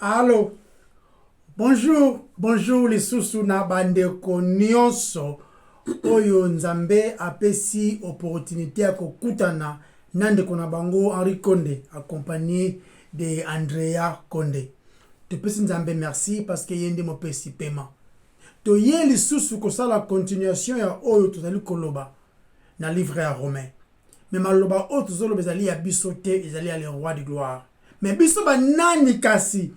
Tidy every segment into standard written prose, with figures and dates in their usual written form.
Allô, bonjour les sous na bandeko nyonso oyo nzambe apesi opportunité ya kokutana na ndeko na bango Henri Konde accompagné de Andrea Konde. Topesi nzambe merci parce que yende mopesi paiement. Toye lisusu kosala continuation ya oyo tozali koloba na livre ya Romain. Mais maloba oyo tozoloba ezali ya biso te, ezali ya le roi de gloire. Mais biso banani kasi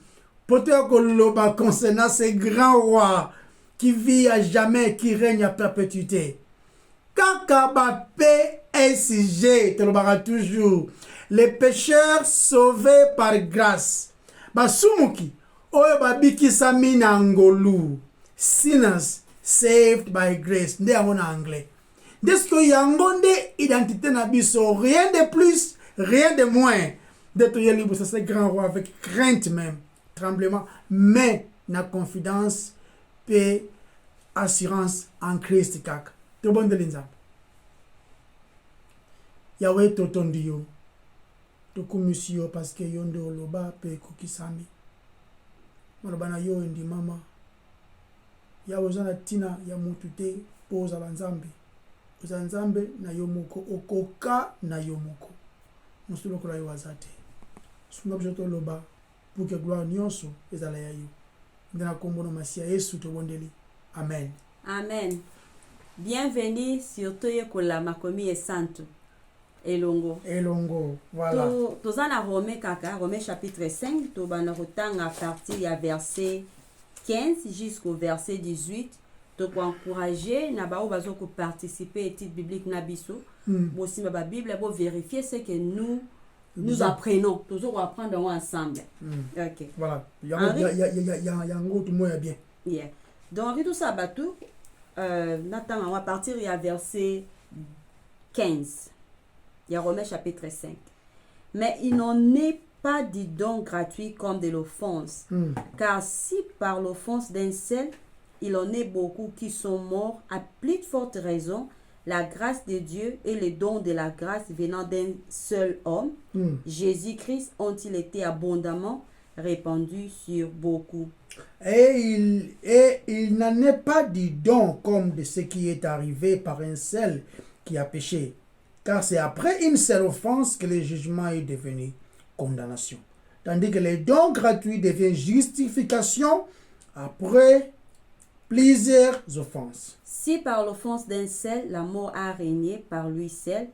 Pote koloba concernant ce grand roi qui vit à jamais, qui règne à perpétuité. Kaka PSG, te le toujours. Les pécheurs sauvés par grâce. Basumuki, oyo babiki samina angolu. Sinners saved by grace. Nde en anglais. Desko yangonde identité na biso, rien de plus, rien de moins. D'être libre, c'est ce grand roi avec crainte même. Tremblement, mais na confidence et assurance en Christ kaka. To bon de linza. Yahweh totondi yo. To kumisi yo parce que yonde oloba pe kokisami. Maloba na yo ndi mama. Yahweh zana tina ya mutu te poza banzambe. Oza nzambe na yo moko okoka na yo moko. Musulo kola yo azate. Suma bjoto loba. Pour que gloire nyonso ezala ya yo. Ndana kombo na masia Yesu to bondeli. Amen. Amen. Bienvenue sur Toye Kolama Komi et Santo. Elongo. Voilà. Tozana Romain kaka, Romain chapitre 5, to bana rotanga à partir ya verset 15 jusqu'au verset 18. To ko encourager na ba bazo ko participer étude biblique na biso. Bo si ba Bible bo vérifier ce que nous apprenons, toujours apprendre ensemble. Ok. Voilà. Il y a un autre mot bien. Yeah. Donc, tout ça, Nathan, on va partir à verset 15. Il y a Romains chapitre 5. Mais il n'en est pas du don gratuit comme de l'offense. Car si par l'offense d'un seul, il en est beaucoup qui sont morts, à plus de forte raison, la grâce de Dieu et les dons de la grâce venant d'un seul homme, Jésus-Christ, ont-ils été abondamment répandus sur beaucoup. Et il n'en est pas du don comme de ce qui est arrivé par un seul qui a péché. Car c'est après une seule offense que le jugement est devenu condamnation. Tandis que le don gratuit devient justification après plusieurs offenses. Si par l'offense d'un seul, la mort a régné par lui seul,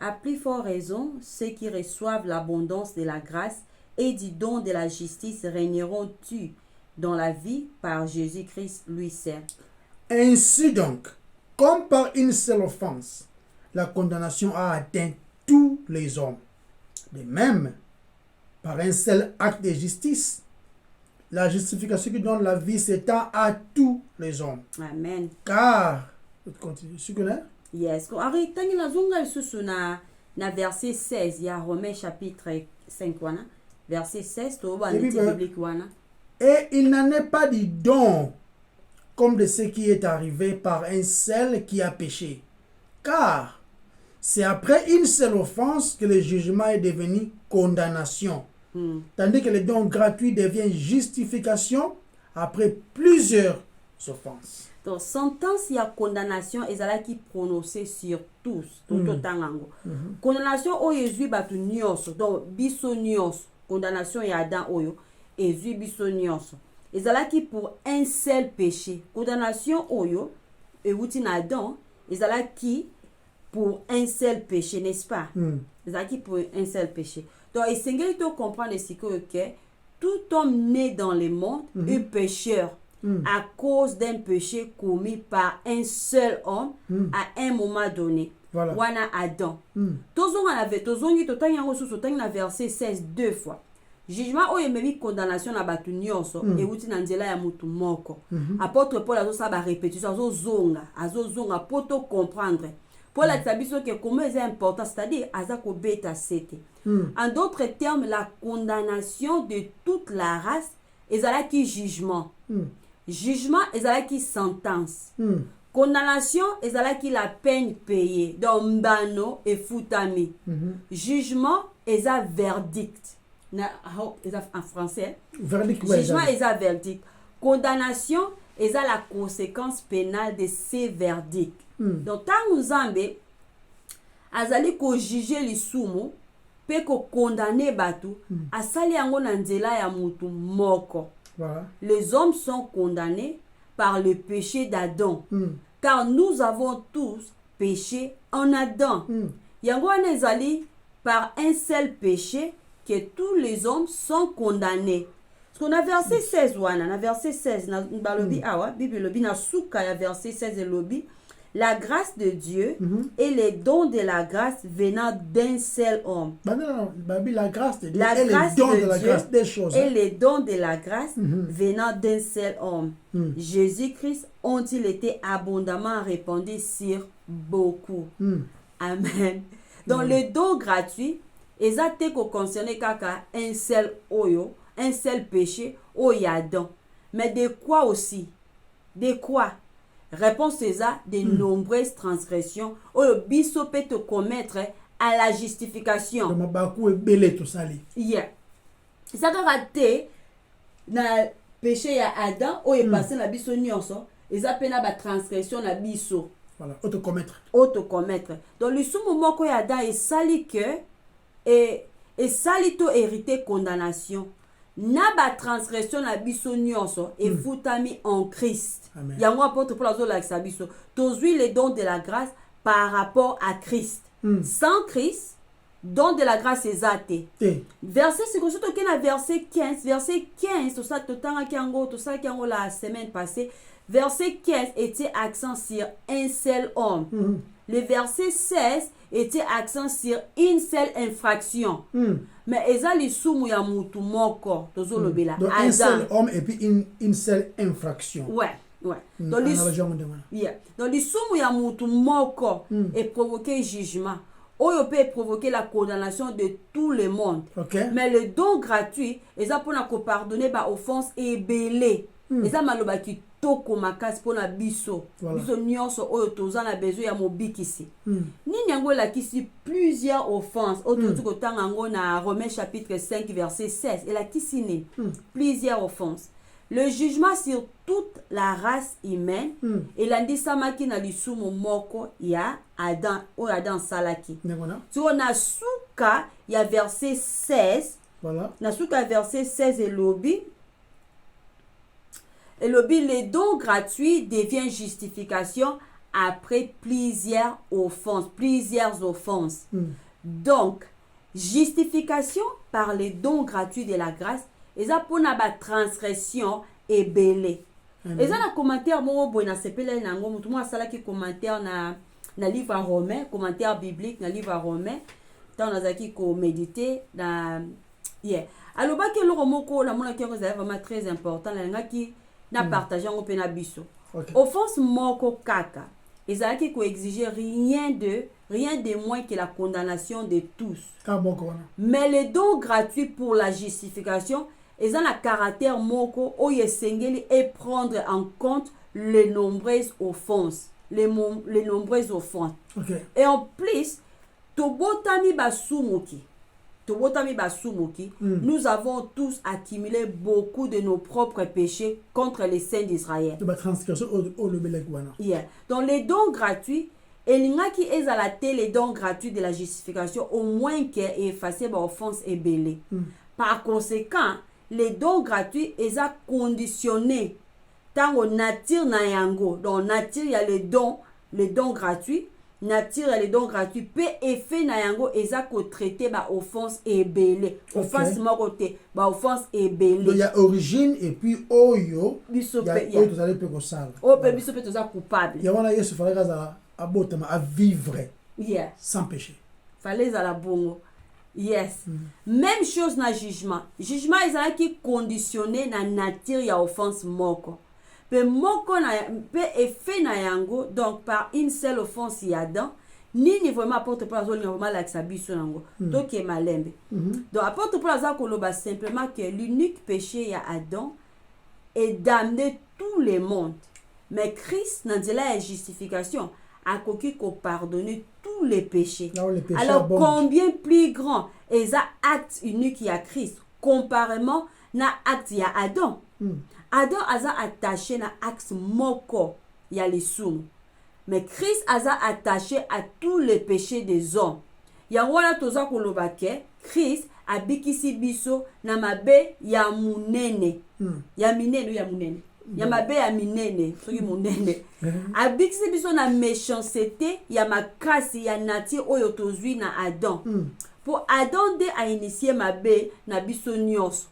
à plus forte raison, ceux qui reçoivent l'abondance de la grâce et du don de la justice régneront-ils dans la vie par Jésus-Christ lui seul. Ainsi donc, comme par une seule offense, la condamnation a atteint tous les hommes. De même, par un seul acte de justice, la justification qui donne la vie s'étend à tous les hommes. Amen. Car, tu connais? Yes. Ari, tangi na zonga lisusu na verset 16 ya Romains chapitre 5 wana. Verset 16 to ba neti biblique wana. Et il n'en est pas du don comme de ce qui est arrivé par un seul qui a péché. Car c'est après une seule offense que le jugement est devenu condamnation. Tandis que le don gratuit devient justification après plusieurs offenses. Donc, sentence y a condamnation ezalaki prononcée sur tous. Condamnation oyo ezui batu nyonso. Donc, biso nyonso. Condamnation ya Adam oyo ezui biso nyonso. Ezalaki pour un seul péché. Condamnation oyo euti na Adam ezalaki pour un seul péché, n'est-ce pas? Ezalaki pour un seul péché. Donc, et c'est to comprendre ici que tout homme né dans le monde est pécheur à cause d'un péché commis par un seul homme à un moment donné. Voilà. Wana Adam. Tozongi totangi yango susu totangi na verset 16 deux fois. Jugement oyo emebi condamnation na batu nyonso euti na nzela ya mutu moko. Apôtre Paul azosala ba répétition azozonga poto comprendre. Pour la biso que comment c'est important, c'est-à-dire azako beta sete. En d'autres termes, la condamnation de toute la race ezalaki jugement. Jugement ezalaki sentence. Condamnation ezalaki la peine payée. Donc mbano et futami. Jugement eza verdict. en français. Verdict, Jugement est un verdict. Condamnation est la conséquence pénale de ces verdicts. Donc, tant nous avons azali ko juger lisumu pe ko condamner batu asali yango na nzela ya mutu moko. Voilà. Les hommes sont condamnés par le péché d'Adam. Car nous avons tous péché en Adam. Yango wana ezali par un seul péché que tous les hommes sont condamnés. Parce qu'on a verset 16 wana, na verset 16 na balobi awa, Bible lobi na suka ya verset 16 et lobi la grâce de Dieu et les dons de la grâce venant d'un seul homme. La grâce de Dieu La et grâce les dons de de la Dieu grâce des choses. et les dons de la grâce venant d'un seul homme. Jésus-Christ ont-ils été abondamment répandus sur beaucoup. Amen. Donc les dons gratuits, ils ont été concernés kaka un seul oyo, un seul péché, oyadon. Mais de quoi aussi? De quoi? Réponse c'est ça, de nombreuses transgressions. Oyo biso peut te commettre à la justification. De mabaku et belé tout ça. Yeah. Ça doit rater na péché ya Adam oyo passé na biso nyonso, ils appellent la transgression na biso. Voilà, autocommettre. Autocommettre. Donc le sumo moko ya Adam est sali que et sali to hérité condamnation. Na ba transgression na biso nyonso et futami en Christ. Amen. Yango apôtre pour la zone la biso. Tozui les dons de la grâce par rapport à Christ. Sans Christ, don de la grâce est athée. Verset c'est que toke na verset 15, tout ça totanga kiango, tout ça kiango la semaine passée. Verset 15 était accent sur un seul homme. Le verset 16 était accent sur une seule infraction. Mais eza li sumu ya mutu moko tozo lobela. Donc un seul homme et puis une seule infraction. Ouais. Donc li sumu ya mutu moko est provoqué jugement. Oyo peut provoquer la condamnation de tout le monde. Okay. Mais le don gratuit, eza pona ko pardonner ba offense et belé. Eza maloba ki toko makasi pona biso. Biso nyonso oyo toza na besoin ya mobikisi. Nini yango lakisi plusieurs offenses. Oto tuko tanga ngo na Romains chapitre 5 verset 16. Et lakisi ni plusieurs offenses. Le jugement sur toute la race humaine et l'andisamaki na lisumu moko ya Adam o Adam salaki. Tu na suka ya verset 16. Voilà. Na suka verset 16 et lobby. Et les dons gratuits deviennent justification après plusieurs offenses. Donc, justification par les dons gratuits de la grâce, et ça pour la transgression et belé. Et ça, le commentaire, moi, na sepele nango, tout le monde a qui commentaire na livre romain, commentaire biblique na livre romain, tant on a qui méditer na yeah. Alors, bah que le romoko, la mona qui est vraiment très important, la qui na partager en pena biso. Offense moko kaka. Ezalaki ko exiger rien de moins que la condamnation de tous. Mais les dons gratuits pour la justification, ils ont un caractère moko oye sengeli et prendre en compte les nombreuses offenses. Les nombreuses offenses. Et en plus, tobotami basumuki. Nous avons tous accumulé beaucoup de nos propres péchés contre les saints d'Israël. Yeah. Donc les dons gratuits, elingaki ezalate les dons gratuits de la justification au moins qu'est effacé par offense et belé. Par conséquent, les dons gratuits eza conditionnés tango nature na yango. Donc nature il y a les dons gratuits. Nature les dons gratuits peut effet na yango eza ko traité ba offense et belé. Offense mokote ba offense et belé. Donc il y a origine et puis oyo biso pe ya to zale pe ko sala. O pe biso pe to za coupable. Ya wana Yesu fallait à botama à vivre sans péché. Fallait à la bongo. Yes. Même chose na jugement. Jugement ezala ki conditionné na nature ya offense moko. Pe moko na pe effet na yango donc par une seule offense yadam nini vraiment apporte pour la zone vraiment la sabiso nango donc est malembe. Donc apporte pour la zone koloba simplement que l'unique péché ya Adam est d'amener tout le monde. Mais Christ n'a dit la justification a koki ko pardonner tous tous les péchés. Là où les péchés Alors abondent. combien plus grand est un acte unique à Christ comparément na acte ya Adam. Adam aza attaché na acte moko ya lisumu. Mais Christ aza attaché à tous les péchés des hommes. Yango wana toza koloba ke Christ abikisi biso na mabe ya munene. Ya minene ya munene. Ya mabe ya minene, soki munene. Abikisi biso na méchanceté ya makasi ya nature oyo tozwi na Adam. Pour Adam de a initié mabe na biso nyonso.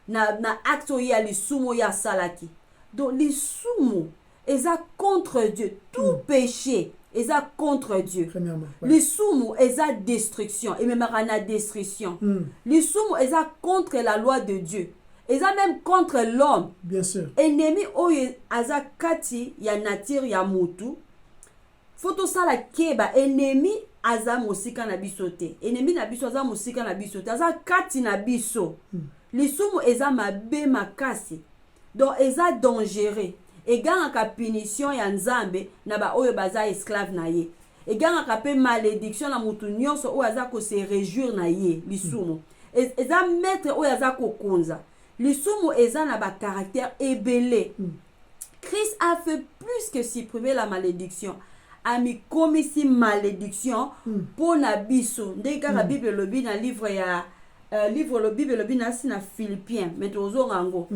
Na acte oyo ya lisumu ya salaki. Donc lisumu eza contre Dieu. Tout péché eza contre Dieu. Lisumu eza destruction. Et même na destruction. Lisumu eza contre la loi de Dieu. Eza même contre l'homme. Bien sûr. Ennemi oyo aza kati ya nature ya mutu. Foto sala keba ennemi aza mosika na biso te. Ennemi na biso aza mosika na biso te. Aza kati na biso. Lisumu eza mabe makasi. Donc eza dangereux. Egangaka punition ya nzambe na ba oyo baza esclave na ye. Egangaka pe malédiction na mutu nyonso oyo aza ko se réjouir na ye lisumu. Eza maître oyo aza ko konza. Lisumu eza na ba caractère ebele. Christ a fait plus que supprimer la malédiction. A mis comme ici malédiction pour na biso. Ndenge kaka Bible lobi na livre ya livre le Bible lobi na si na Philippiens mais tozo ngango.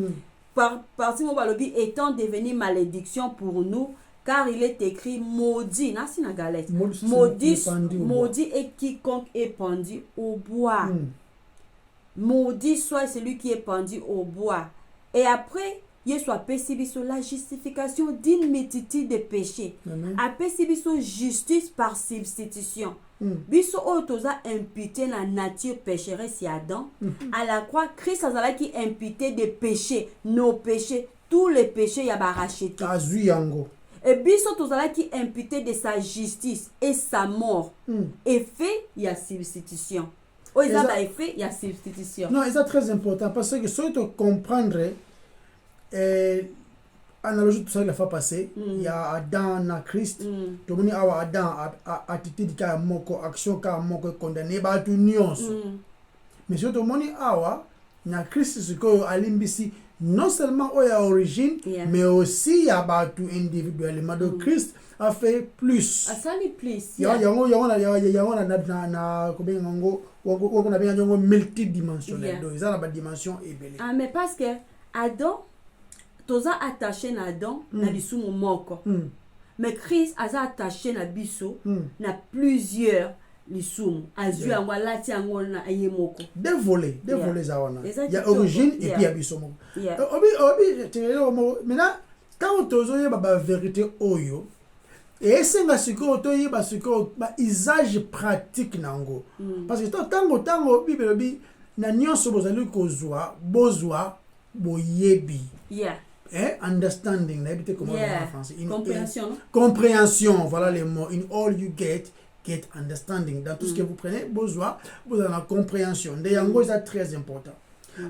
Parti mo balobi étant devenu malédiction pour nous car il est écrit maudit na si na Galate. Maudit est quiconque est pendu au bois. Maudit soit celui qui est pendu au bois. Et après, il soit pécibi sur la justification d'une multitude de péchés. A pécibi sur justice par substitution. Biso otoza imputé la nature pécheresse ya Adam. À la croix, Christ a qui imputé des péchés, nos péchés, tous les péchés ya ba racheté. Et biso tozala qui imputé de sa justice et sa mort. Effet ya substitution. Oh, ils ont effet, il y a substitution. Non, c'est très important parce que si tu comprendre, analogie tout ça la fois passée, il y a Adam na Christ, tout le monde a Adam attitude qui a moko action qui a moko condamné ba tout nyonso. Mais si tout le monde a na Christ ce que alimbisi non seulement au ya origine, mais aussi ya ba tout individuellement. Donc Christ a fait plus. A sali plus. Yango na combien yango on a bien multidimensionnel. Donc ils ont la dimension ébélée. Ah mais parce que Adam toza attaché na Adam na lisumu moko. Mais Christ a attaché na biso na plusieurs lisumu. Azu yango lati yango na yemoko. Deux volets zawana. Il y a origine et puis il y a biso moko. Maintenant quand tozo yeba ba vérité oyo et c'est nga siko toyeba siko ba usage pratique nango. Parce que tango Bible bi na nyonso bozali kozwa bozwa boyebi. Understanding, comment en français? Compréhension, voilà les mots. In all you get understanding. Dans tout ce que vous prenez, vous avez la compréhension. D'ailleurs, c'est très important.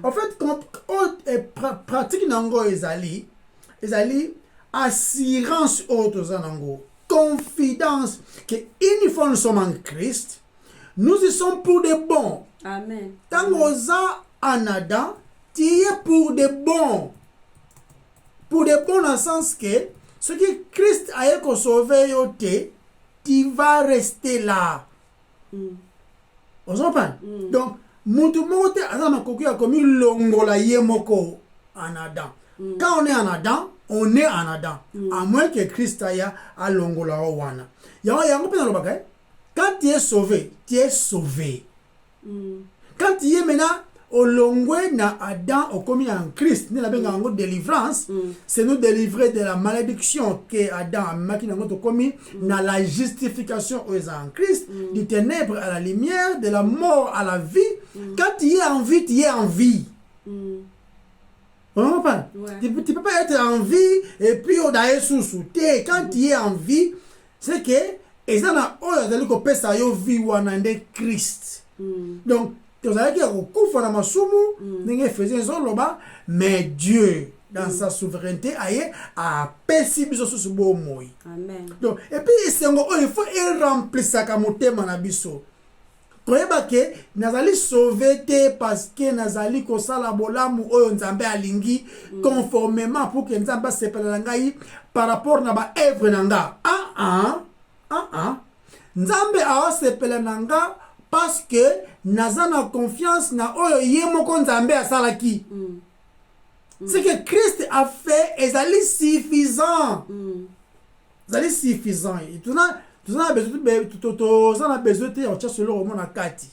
En fait, quand on pratique nango ezali assurance autres nango, confidence que une fois nous sommes en Christ, nous y sommes pour de bons. Amen. Tango za anada, tu es pour de bons. Pour de bons dans le sens que ce que Christ a sauvé, tu vas rester là. On s'entend? Donc, mutu mote azama kokia comme longola yemoko en Adam. Quand on est en Adam, on est en Adam. À moins que Christ aya a longola wana. Yango pena lo bagay. Quand tu es sauvé, tu es sauvé. Quand tu es maintenant au longwe na Adam au commis en Christ, nous avons une délivrance, c'est nous délivrer de la malédiction que Adam a marqué dans notre commis, dans la justification aux en Christ, du ténèbre à la lumière, de la mort à la vie. Quand tu es en vie, tu es en vie. Tu peux pas être en vie et puis au d'ailleurs sous-souté. Quand tu es en vie, c'est que et ça na oyo dali ko pesa yo vie wana nde Christ. Donc tozalaki ya kokufa na masumu ndenge faisait nzoloba mais Dieu dans sa souveraineté aye apesi biso susu bomoi. Amen. Donc et puis il faut remplir ka motema na biso. Koyeba ke nazali sauvé te parce que nazali kosala bolamu oyo nzambe alingi conformément pour que nzambe asepela ngai par rapport na ba œuvre nanga. Nzambe asepela nanga parce que nazana confiance na oyo ye moko nzambe asalaki. Ce que Christ a fait est suffisant. Ezali suffisant. Tu as besoin de on cherche le roman à Kati.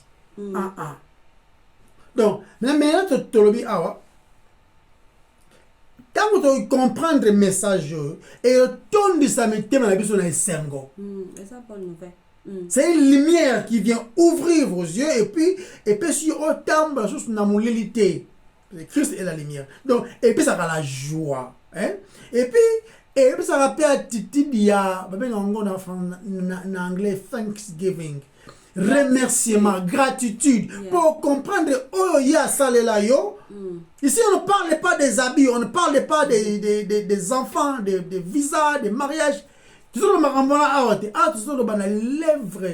Donc, maintenant tu lobi awa. Quand tu comprendre le message et le ton de sa thème na biso na esengo. C'est une bonne nouvelle. C'est une lumière qui vient ouvrir vos yeux et puis si autant de choses na molilité. Christ est la lumière. Donc et puis ça a la joie, hein? Et puis ça rappelle attitude ya en anglais thanksgiving. Remerciement, gratitude pour comprendre oh ya salela yo. Ici on ne parle pas des habits, on ne parle pas des enfants, des visas, des mariages. Tout le l'œuvre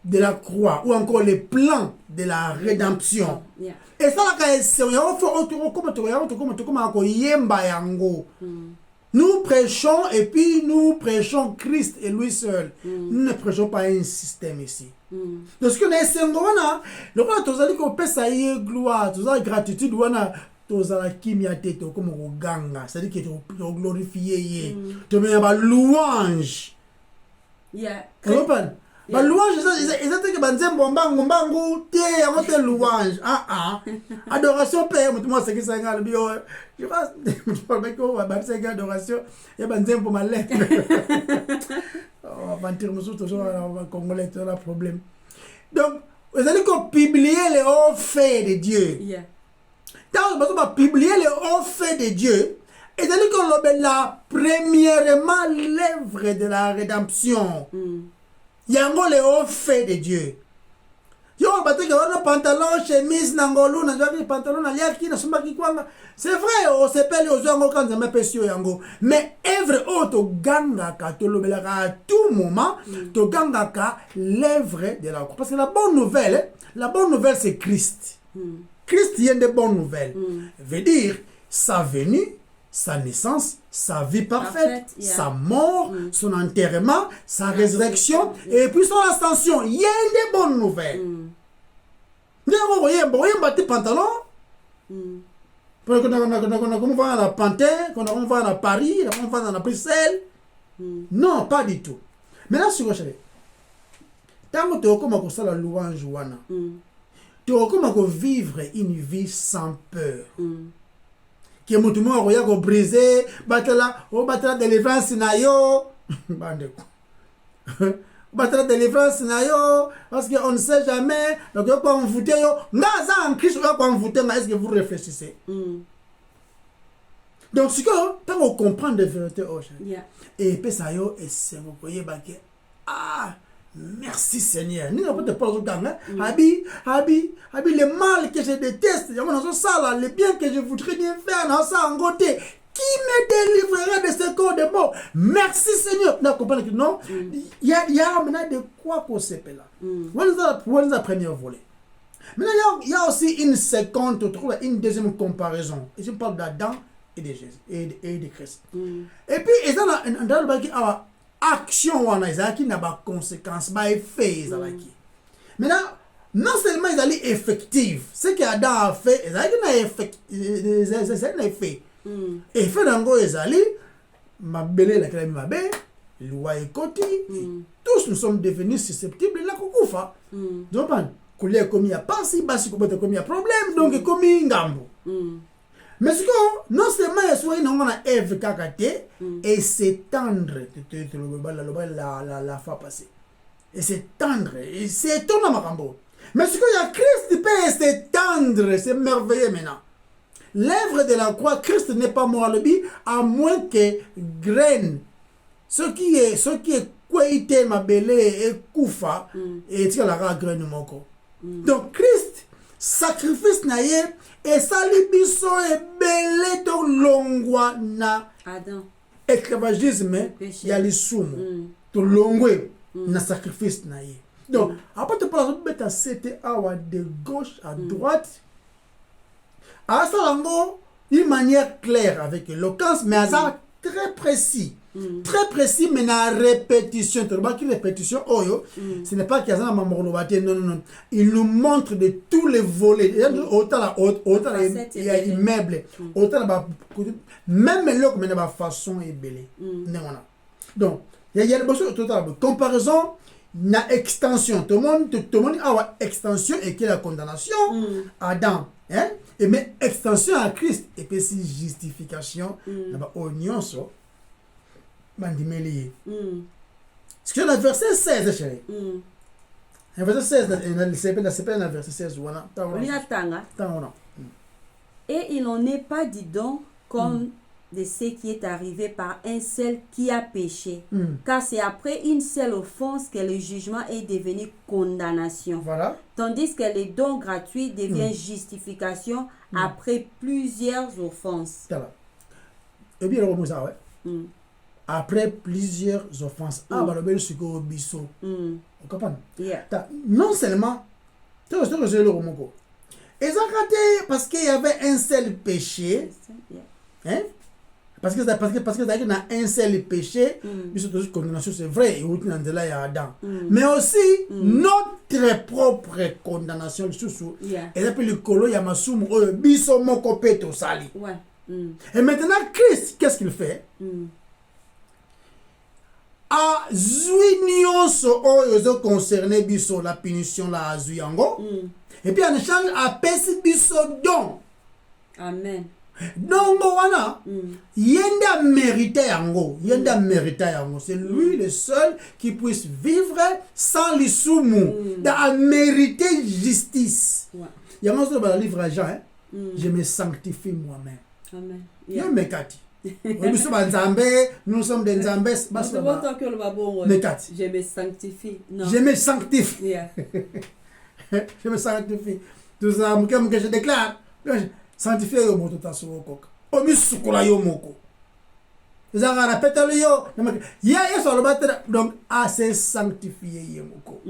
de la croix ou encore les plans de la rédemption. Et ça nous prêchons et puis nous prêchons Christ et lui seul. Nous ne prêchons pas un système ici. Donc ce que nous avons, le roi tozali ko pesa ye gloire, tozali gratitude wana tozala kimia tete comme ganga, c'est-à-dire que tu glorifier ye, tu mets ba louange. Yeah. Ba louange ezate ke banzembo mbangu te yango te louange. Adoration père mutu mo sekisa ngalo bio. Je pense que ba sekisa adoration ya banzembo malek. On va mentir musu toujours en congolais tu as problème. Donc vous allez publier les hauts faits de Dieu. Yeah. Quand vous allez publier les hauts faits de Dieu, et vous allez la premièrement l'œuvre de la rédemption. Yango les hauts faits de Dieu. Yo bateke wana pantalon, chemise, nangolo, nanjaki pantalon, naliaki, nasumaki kwanga. C'est vrai, on s'appelle aux yango quand ça m'appelle yango. Mais œuvre auto gangaka, to lobelaka à tout moment, to gangaka l'œuvre de la croix. Parce que la bonne nouvelle c'est Christ. Christ vient de bonnes nouvelles. Veut dire sa venue, sa naissance, sa vie parfaite, sa mort, son enterrement, sa résurrection, et puis son ascension. Il y a des bonnes nouvelles. Vous voyez, un bâti pantalon. Quand on va à Panthère, quand on va à Paris, quand on va à Bruxelles. Non, pas du tout. Maintenant, si vous savez, tant que tu as commencé à la louange, tu as commencé à vivre une vie sans peur. Que mutu mo roya ko briser batala délivrance na yo bandeko batala délivrance na yo parce que on ne sait jamais donc yo pas envoûter yo ngaza en Christ yo pas envoûter mais est-ce que vous réfléchissez donc ce que tant on comprend de vérité et puis ça yo et c'est vous voyez ba que merci Seigneur. Nous n'avons pas de gang. Habi, le mal que je déteste, le bien que je voudrais bien faire, qui me délivrera de ce corps de mort? Merci Seigneur. Vous comprenez que non? Il y a maintenant de quoi qu'on s'appelle là. Voilà la première volée. Maintenant, il y a aussi une seconde, une deuxième comparaison. Et je parle d'Adam et de Jésus et de Christ. Et puis, il y a dans le bac action wana ezalaki na ba conséquences ba effet ezalaki. Maintenant non seulement ezali effective, ce que Adam a fait ezalaki na effet. Effet nango ezali mabele la kala mabe, loi ekoti, tous nous sommes devenus susceptibles la kukufa. Donc kulia komi ya pasi basi kobota komi ya problème donc komi ngambo. Mais ce que non seulement il soit une Ève kakate et s'étendre la fois passée et s'étendre et s'étendre makambo. Mais ce que y a Christ peut s'étendre, c'est merveilleux maintenant. L'œuvre de la croix, Christ n'est pas mort le bi à moins que graine. Ce qui est ma belé et koufa et tu la graine moko. Donc Christ sacrifice na ye esali biso ebele tolongwa na Adam. esclavagisme Péché. ya lisumu tolongwe na sacrifice na ye. Donc après te parler de c'était awa de gauche à droite à ça d'une manière claire avec éloquence mais ça très précis. Très précis mais na répétition. Tu vois que répétition ce n'est pas qu'il y a ça non. Il nous montre de tous les volets. Autant il y a immeuble, autant même l'autre mais la façon est belle. Donc il y a des total comparaison na extension. Tout le monde a extension et qui est la condamnation Adam, hein? Et mais extension à Christ et puis si justification na oignon so bandimeli. Ce que le verset 16 chérie. Le verset 16 c'est le verset 16 voilà. Et il n'en est pas dit donc comme de ce qui est arrivé par un seul qui a péché. Car c'est après une seule offense que le jugement est devenu condamnation. Voilà. Tandis que le don gratuit devient justification après plusieurs offenses. Voilà. Et bien, le ça, ouais. Après plusieurs offenses. Ah, bah, le bel suko biso. Vous comprenez? Yeah. Non seulement, tu vois, c'est le romoko. Et ça, parce qu'il y avait un seul péché. Hein? Parce que y a un seul péché, condamnation c'est vrai, et il y a Adam. Mais aussi notre propre condamnation, et là puis le colo y a masum biso moko peto sali. Et maintenant Christ, qu'est-ce qu'il fait? A zui nyonso oyo concerné biso la punition la azui yango. Et puis en échange a pesi biso don. Amen. Donc wana yenda mérité yango, c'est lui le seul qui puisse vivre sans lisumu, dans mériter justice. Yango so ba livre Jean, hein? Je me sanctifie moi-même. Amen. Yeah. Mekati. Nous sommes des Nzambes. Je me sanctifie. Non. Je me sanctifie. Yeah. Je me sanctifie. Tout ça, que je déclare. Sanctifier yo moto taso koka. O mi sukola yo moko. Zanga na petalo yo. Ya so lo batera donc assez sanctifier yo moko.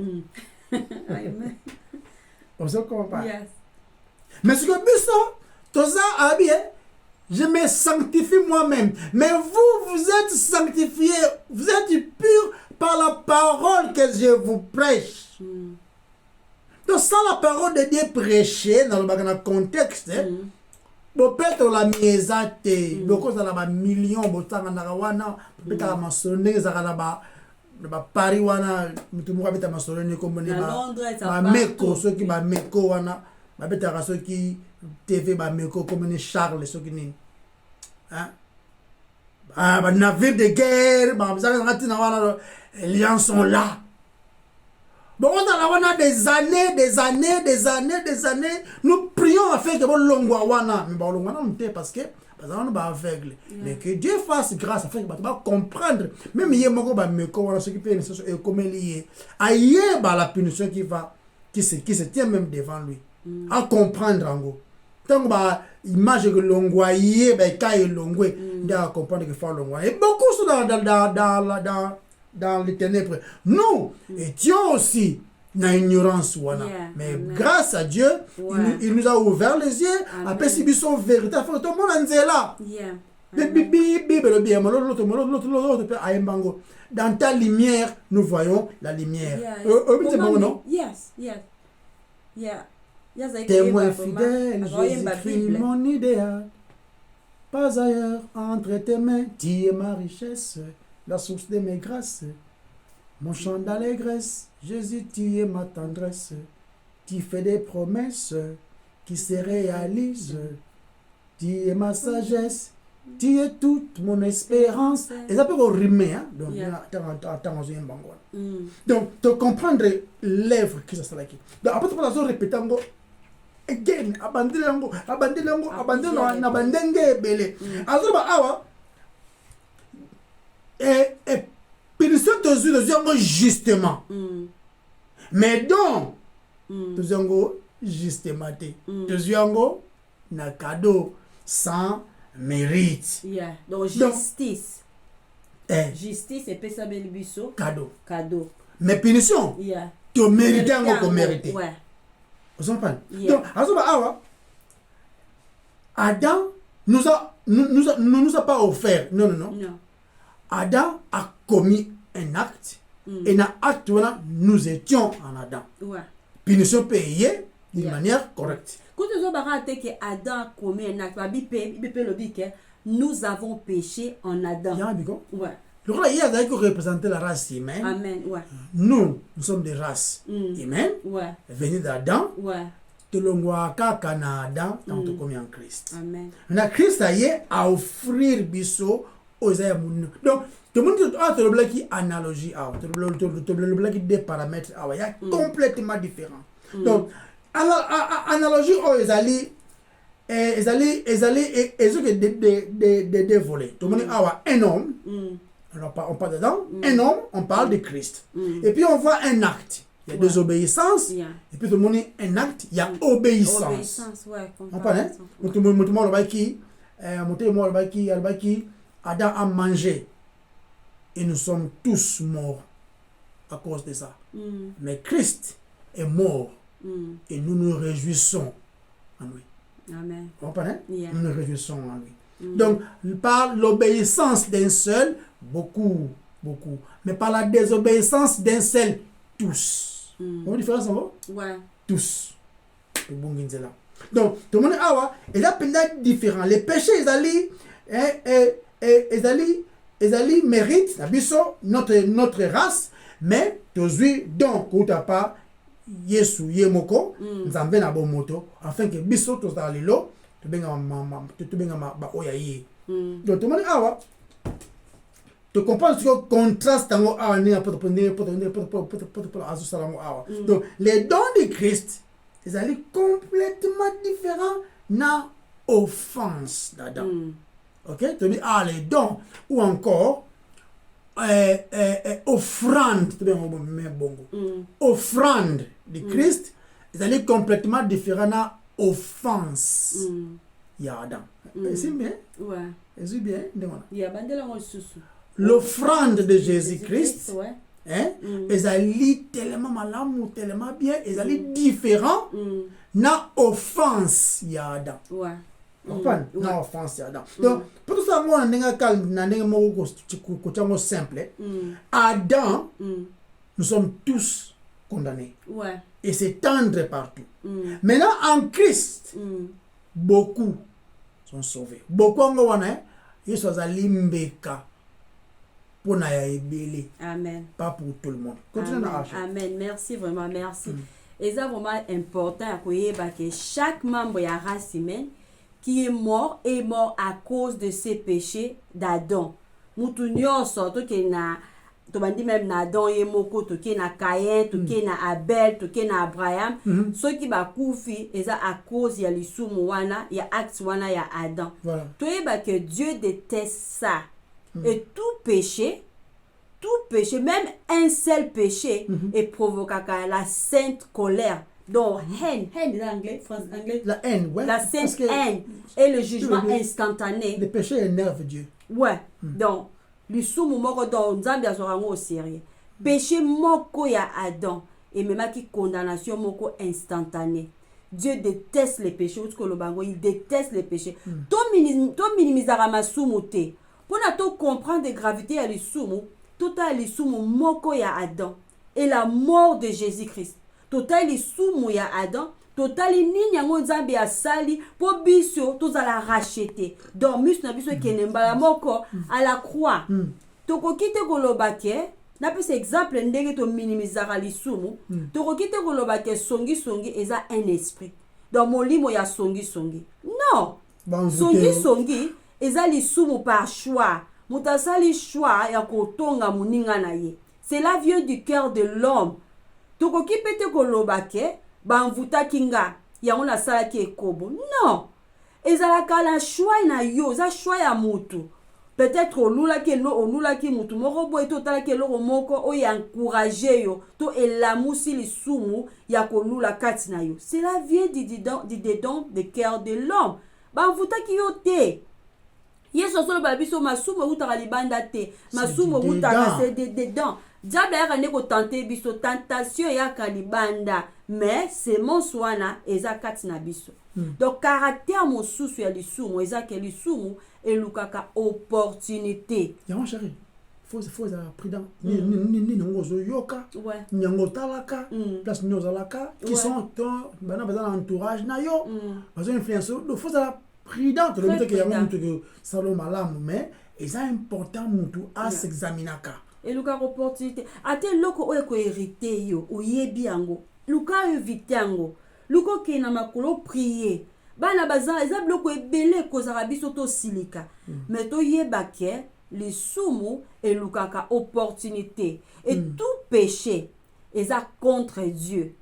Amen. On se comprend. Yes. Mais ce que biso toza abie je me sanctifie moi-même. Mais vous êtes sanctifiés, vous êtes purs par la parole que je vous prêche. Donc sans la parole de Dieu prêchée dans le contexte, peut-être la miezate, beaucoup ça la millions, botanga na wana, peut-être la masonné ça la ba Paris wana, tout le monde a masonné comme ba meko, ceux qui ba meko wana, ba peut-être ceux qui TV ba meko comme Charles ceux qui ni, hein, ba navire de guerre, ba ça na wana, les gens sont là. Bon, on a des années, nous prions afin que bon longwa mais bon longwa non parce que on est aveugle. Mais que Dieu fasse grâce afin que va comprendre même hier moko ba meko wana ce qui peut nécessaire et comme lié aïe ba la punition qui se tient même devant lui à comprendre en gros. Tant ba image que longwa yé ba kai longwe nda comprendre que faire longwa et beaucoup sont dans les ténèbres. Nous étions aussi dans l'ignorance. Mais grâce à Dieu, il nous a ouvert les yeux. Après, si nous sommes véritables, tout le monde est là. Dans ta lumière, nous voyons la lumière. Yes. Témoin fidèle, Jésus-Christ, mon idéal. Pas ailleurs, entre tes mains, tu es ma richesse. La source de mes grâces, mon chant d'allégresse, Jésus, tu es ma tendresse, tu fais des promesses qui se réalisent, tu es ma sagesse, tu es toute mon espérance. Et ça peut rimer, hein? Donc, donc, de comprendre l'œuvre qui ça là. Donc, après, tu peux répéter again, abandonner, alors, et punition de justement. Mais donc, justement te tozwi yango na cadeau sans mérite. Yeah. Donc justice. Justice epesameli biso cadeau. Mais punition. Yeah. To mérite yango ko mérite. Ouais. Vous comprenez? Yeah. Donc azoba awa Adam nous a pas offert. Non. Adam a commis un acte et dans l'acte nous étions en Adam. Ouais. Punition payée d'une manière correcte. Quand nous avons raté que Adam a commis un acte, nous avons péché en Adam. Ouais. Le rôle hier d'ailleurs représenter la race humaine. Amen. Ouais. Nous sommes des races humaines. Ouais. Venues d'Adam. Ouais. Tolongwa kaka na Adam tant que commis en Christ. Amen. Na Christ aye à offrir biso aux hommes. Donc tout le monde a le bloc analogie à le bloc des paramètres il y a complètement différent. Donc analogie aux ali des volets. Tout le monde a un homme. Alors on parle dedans, un homme, on parle de Christ. Et puis on voit un acte. Il y a des obéissances. Et puis tout le monde a un acte, il y a obéissance. Obéissance, ouais. On parle, tout le monde Adam a mangé. Et nous sommes tous morts à cause de ça. Mais Christ est mort. Et nous nous réjouissons en lui. Amen. Vous comprenez? Nous nous réjouissons en lui. Donc, par l'obéissance d'un seul, beaucoup. Mais par la désobéissance d'un seul, tous. Vous voyez la différence en haut? Ouais. Tous. Donc, tout le monde est là, peut-être différent. Les péchés, ils allaient méritent notre race, mais tous donc, où t'as pas Yesu Yemoko, Nzambe na bomoto, afin que biso tous dans les lots, tu benga ma oyaye. Donc tout le monde tu comprends ce contraste dans donc les dons de Christ, ils allaient complètement différents na offense d'Adam. Ok, tu dis les dons ou encore offrande, offrande de Christ, ils allaient complètement différents na offense. Il y a Adam. C'est bien. Ouais. C'est bien. Il y a bandela susu. L'offrande de Jésus-Christ, ils allaient tellement malamu, tellement bien, ils allaient différents na offense il y a Adam. Ouais. Na offense ya Adam. Donc pour tout ça moi ndenge calme na ndenge moko ko simple. Adam, nous sommes tous condamnés. Ouais. Et c'est tendre partout. Maintenant en Christ, beaucoup sont sauvés. Beaucoup ngo wana ils sont alimbeka pour na ya ebele. Amen. Pas pour tout le monde. Continue à acheter. Amen. Merci vraiment, merci. Et ça vraiment important à koyeba que chaque membre ya race humaine qui est mort à cause de ses péchés d'Adam. Mutu nyonso to ke na to bandi même na Adam ye moko to ke na Caïn to ke na Abel to ke na Abraham ceux qui ba kufi eza à cause ya lisumu wana ya acte wana ya Adam. Voilà. To yeba que Dieu déteste ça. Et tout péché, même un seul péché est provoqué la sainte colère. Donc, haine en anglais, français, anglais. La haine, ouais. La sainte haine et le jugement instantané. Le péché énerve Dieu. Ouais. Donc, le sumu moko don nzambe azorango au sérieux. Péché moko ya Adam et même qui condamnation moko instantanée. Dieu déteste les péchés. Il déteste les péchés. To minimizara masumu te. Pour comprendre la gravité à l'isumu, total l'isumu moko ya Adam et la mort de Jésus-Christ. Total l'isumu ya Adam, total nini yango nzambe ya sali po biso tozala racheter. Donc mus na biso kenemba moko à la croix. Tokokite kolobake, na pese exemple ndenge to minimizara l'isumu, tokokite kolobake songi eza un esprit. Donc molimo ya songi. Non. Songi eza lisumu par choix. Mutasali choix ya kotonga muninga na ye. Cela vient du cœur de l'homme. Tokoki pete kolobake banvuta kinga yango na sala ki ekobo. Non. Ezala kala choix na yo, za choix ya mutu. peut-être olulaki mutu moko boye to otalaki eloko moko oyo encourage yo to elamusi lisumu ya kolula kati na yo. Cela vient du dedans de cœur de l'homme. Bamvutaki yo te. Yesu asoloba biso masumu eutaka libanda te, masumu eutaka c'est dedans. Diable ayaka nde kotante biso, tentation eyaka libanda, mais semence wana eza kati na biso. Donc caractère mosusu ya lisumu eza ke lisumu elukaka opportunité. Yango chéri, faut être prudent. Ni ngozo yoka, nyango talaka, place nyozalaka qui sont bana bazana entourage na yo. Bazo influencer, donc faut être prudent. Le but que yango mutu que salo malamu, mais c'est important mutu à s'examiner ka. Et luka opportunité. Ate loko oye ko hérité yo, oyebi yango. Luka éviter yango. Luko ke na makolo prier. Bana bazan eza bloko ebele kozaka biso to silika. Mais to yeba ke lisumu elukaka opportunité. Et tout péché eza contre Dieu.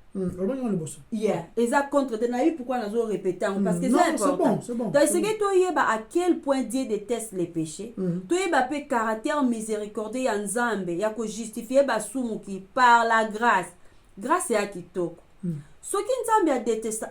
Yeah, eza contre Dieu. Na eu pourquoi nazo répéter parce que c'est important. C'est bon. Donc c'est que to yeba à quel point Dieu déteste les péchés. To yeba pe caractère miséricordieux ya Nzambe ya ko justifier ba sumu ki par la grâce. Grâce ya kitoko. Soki Nzambe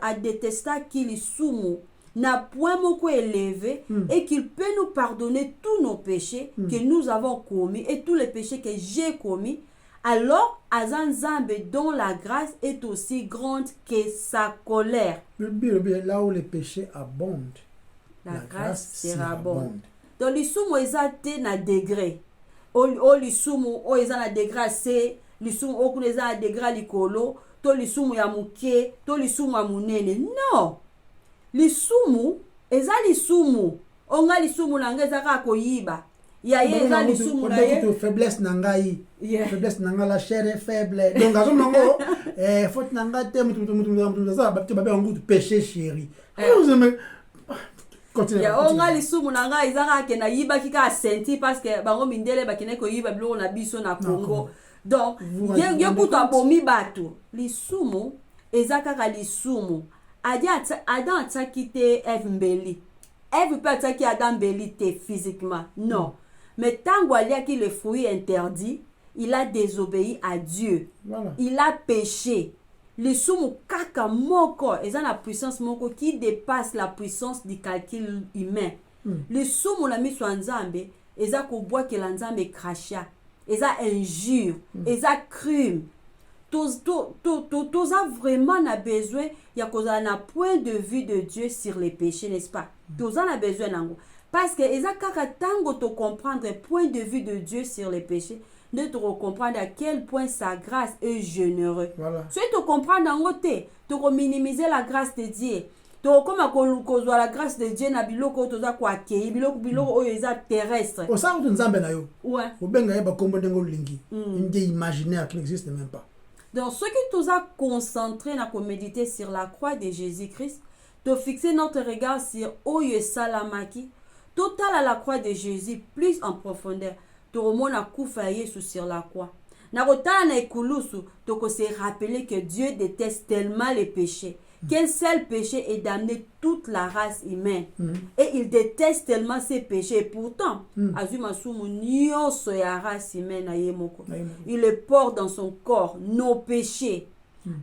a détesta qu'il sumu n'a point moko élevé et qu'il peut nous pardonner tous nos péchés que nous avons commis et tous les péchés que j'ai commis, alors Nzambe dont la grâce est aussi grande que sa colère. Là où les péchés abondent, la grâce sera abonde. Donc lisumu ezate na degré. O lisumu o eza na degré C, lisumu okuna eza na degré likolo. To lisumu ya muke, to lisumu ya munene. Non. Lisumu, eza lisumu. Onga lisumu nanga eza ka koyiba. Ya ye eza lisumu na ye. Faiblesse nanga yi. Faiblesse nanga la chair est faible. Donc azo nango faute nanga te mutu ça ba ba ngutu péché chéri. Vous aimez continue. Ya onga lisumu nanga eza ka ke na yiba ki ka senti parce que bango mindele ba kine ko yiba biloko na biso na Congo. Donc, yo kuto abomi bato. Lisumu, eza kaka lisumu. Adam ataki te Eve mbeli. Eve peut ataki Adam mbeli te physiquement. Non. Mais tango aliaki le fruit interdit, il a désobéi à Dieu. Voilà. Il a péché. Lisumu kaka moko, eza na puissance moko qui dépasse la puissance du calcul humain. Lisumu na miso Nzambe, eza ko bois que Nzambe crachia. Eza injure, eza crime. Tous a vraiment na besoin ya koza na point de vue de Dieu sur les péchés, n'est-ce pas? Tous a besoin nango. Parce que eza kaka tango to comprendre point de vue de Dieu sur les péchés, de te comprendre à quel point sa grâce est généreuse. Voilà. Si tu comprends nango te, tu minimiser la grâce de Dieu. Donc comme akozwa la grâce de Dieu na biloko toza kwa kei biloko oyo eza terrestre. O sa Nzambe na yo. Ouais. Obenga yeba kombo ndengo lingi. Une idée imaginaire qui n'existe même pas. Donc ce qui nous a concentré na méditer sur la croix de Jésus-Christ, de fixer notre regard sur oyo salamaki, total à la croix de Jésus plus en profondeur. To remona kufa Yesu sur la croix. Na kotala na ekulusu to ko se rappeler que Dieu déteste tellement les péchés. Qu'un seul péché est d'amener toute la race humaine. Et il déteste tellement ces péchés. Et pourtant, il le porte dans son corps, nos péchés.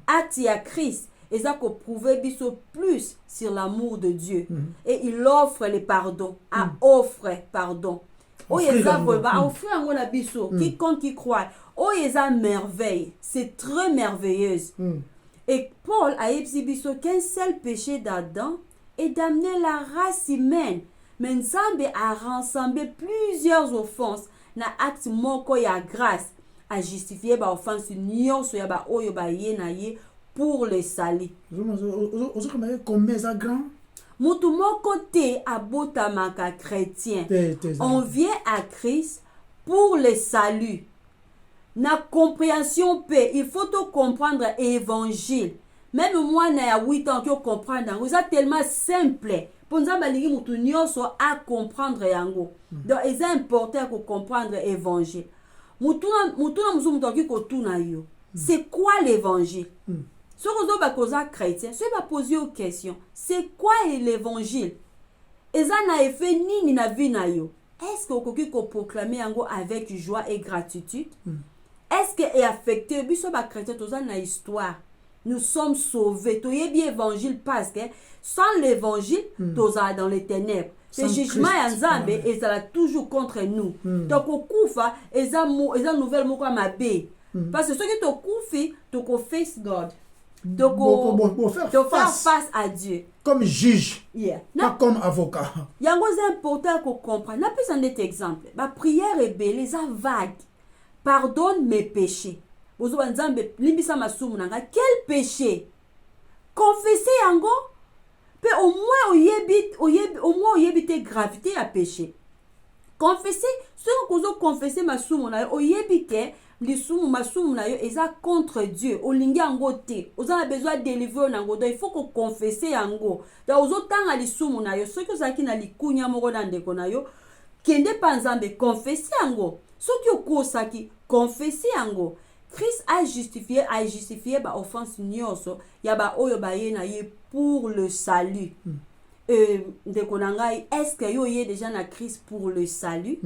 Atia Christ, et ça qu'on prouvait plus sur l'amour de Dieu. Et il offre le pardon. Offre pardon. Quiconque qui croit. Oh, il a merveille. C'est très merveilleuse. Et Paul a exhibé qu'un seul péché d'Adam est d'amener la race humaine. Mais Nzambe a rassemblé plusieurs offenses na acte moko ya grâce à justifier ba offense nyonso ya ba oyo ba ye na ye pour le salut. Combien ça grand? Mutu moko te abotamaka chrétien. On vient à Christ pour le salut. Na compréhension paix, il faut tout comprendre l'évangile. Même moi, na 8 ans, que comprendre, c'est tellement simple. Pour nous, balingi mutu nyonso à comprendre yango. Donc, c'est important de comprendre l'évangile. Mutu na musu mutu ko tuna yo. C'est quoi l'évangile? Si vous êtes chrétien, si vous posez une question, c'est quoi l'évangile? Et ça n'a effet ni na vie na yo. est-ce que okoki ko proclamer yango avec joie et gratitude? Est-ce que est affecté biso ba chrétien toza na histoire? Nous sommes sauvés. Tu es bien évangile parce que sans l'évangile, toza dans les ténèbres. Le jugement ya Nzambe et ça toujours contre nous. Donc okufa eza nouvelle moko mabe. Parce que ce que tu kufi, tu ko face God. De faire face à Dieu. Comme juge, Yeah. pas comme avocat. Yango c'est important qu'on comprenne. Na plus un autre exemple. Ma prière est belle, ça vague. Pardonne mes péchés. Bozo Nzambe limbisa masumu nanga. Quel péché? Confesser yango. Pe au moins oyebi te gravité à péché. Confesser, ce que vous confessez masumu na oyebi ke lisumu masumu na yo eza contre Dieu. Olingi yango te. Oza na besoin de délivrer yango. Donc il faut que confesser yango. Donc ozo tanga lisumu na yo. Ce que zaki na likunya moko na ndeko na yo. Kende pa Nzambe confesser yango. Ce qui okosaki confesser yango. Christ a justifié ba offense nyonso ya ba oyo ba ye na ye pour le salut. Ndeko na ngai, est-ce que yo ye déjà na Christ pour le salut?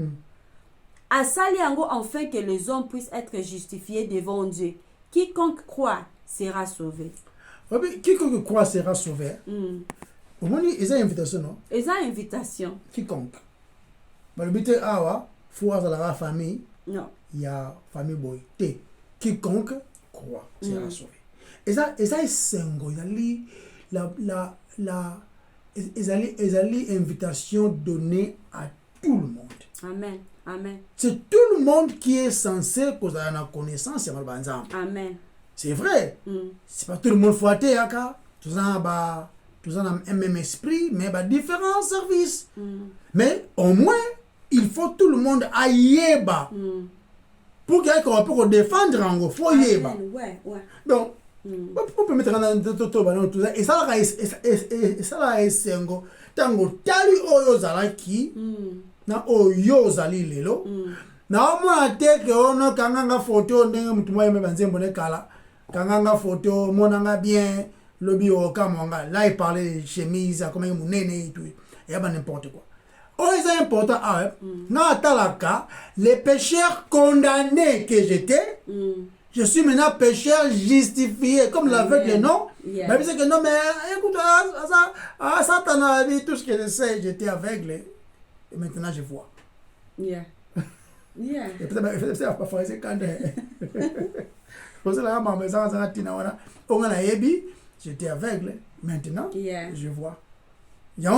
À sali yango enfin que les hommes puissent être justifiés devant Dieu. Quiconque croit sera sauvé. Quiconque croit sera sauvé. Au moins, il y a une invitation, non? Et ça invitation. Quiconque. Mais le but est awa, faut avoir la famille. Non. Il y a famille boy. Quiconque croit sera sauvé. Et ça est singo. Il y a l'invitation donnée à tout le monde. Amen. Amen. C'est tout le monde qui est censé causer la connaissance. Amen. C'est vrai. C'est pas tout le monde fouetté. Tous en un même esprit, mais différents services. Mais au moins, il faut tout le monde à yeba. Pour qu'il y ait pour défendre en faut yeba. Donc, on peut mettre tout ça. Et ça là est tango tali oyo zalaki na oyo zali lelo na omwa teke ono kanganga photo ndenge mutu mwa yeme banzembo ne kala kanganga photo monanga bien lobi o kamonga là il parlait de chemise comme un munene et tout et ba n'importe quoi. Oh c'est important na talaka les pécheurs condamnés que j'étais je suis maintenant pécheur justifié comme l'aveugle non. Mais c'est que non mais écoute ça Satan a dit tout ce que je sais j'étais aveugle et maintenant je vois. Yeah. Et peut-être pas faire quand parce que là maman ça tina wana on a yebi j'étais aveugle maintenant je vois. Ya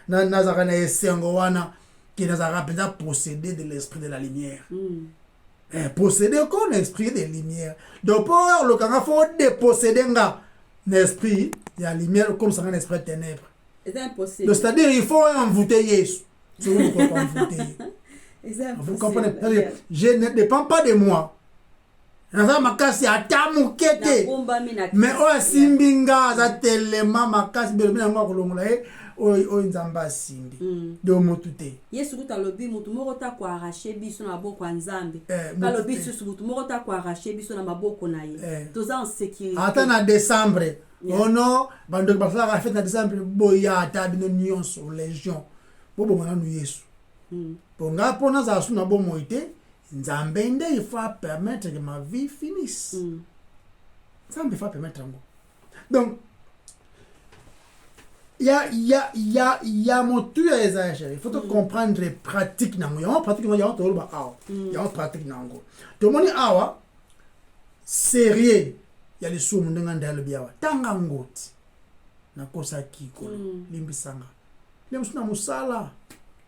nazarane esengo wana qui nazara peut posséder de l'esprit de la lumière. Posséder comme l'esprit de lumière. Donc pour le kanga faut déposséder l'esprit de la lumière comme ça un esprit de ténèbres. C'est impossible. C'est-à-dire il faut envoûter Jésus. Vous comprenez? Je ne dépends pas de moi. Naza makasi atamukete. Mais o simbinga za telema makasi belobina ngwa kolongola o nzamba simbi. De motute. Yesu kutalobi mutu moko ta ko arracher biso na maboko ya Nzambe. Kalobi susu mutu moko ta ko arracher biso na maboko na ye. Toza en sécurité. Ata na décembre. Oh non, bando basala ka fête na décembre boya ata bino nyonso légion. Bobo mwana nu Yesu. Ponga pona za suna bo moite. Nzambe nde il faut permettre que ma vie finisse. Nzambe il faut permettre ngo. Donc il y a mon tu exagéré. Il faut comprendre les pratiques nango. Il y a pratique nango, il y a toloba awa. Il y a pratique nango. To moni awa sérieux. Il y a les sous mundenga ndalo biawa. Tanga ngoti. Na kosa kiko. Limbisanga. Lemsuna musala.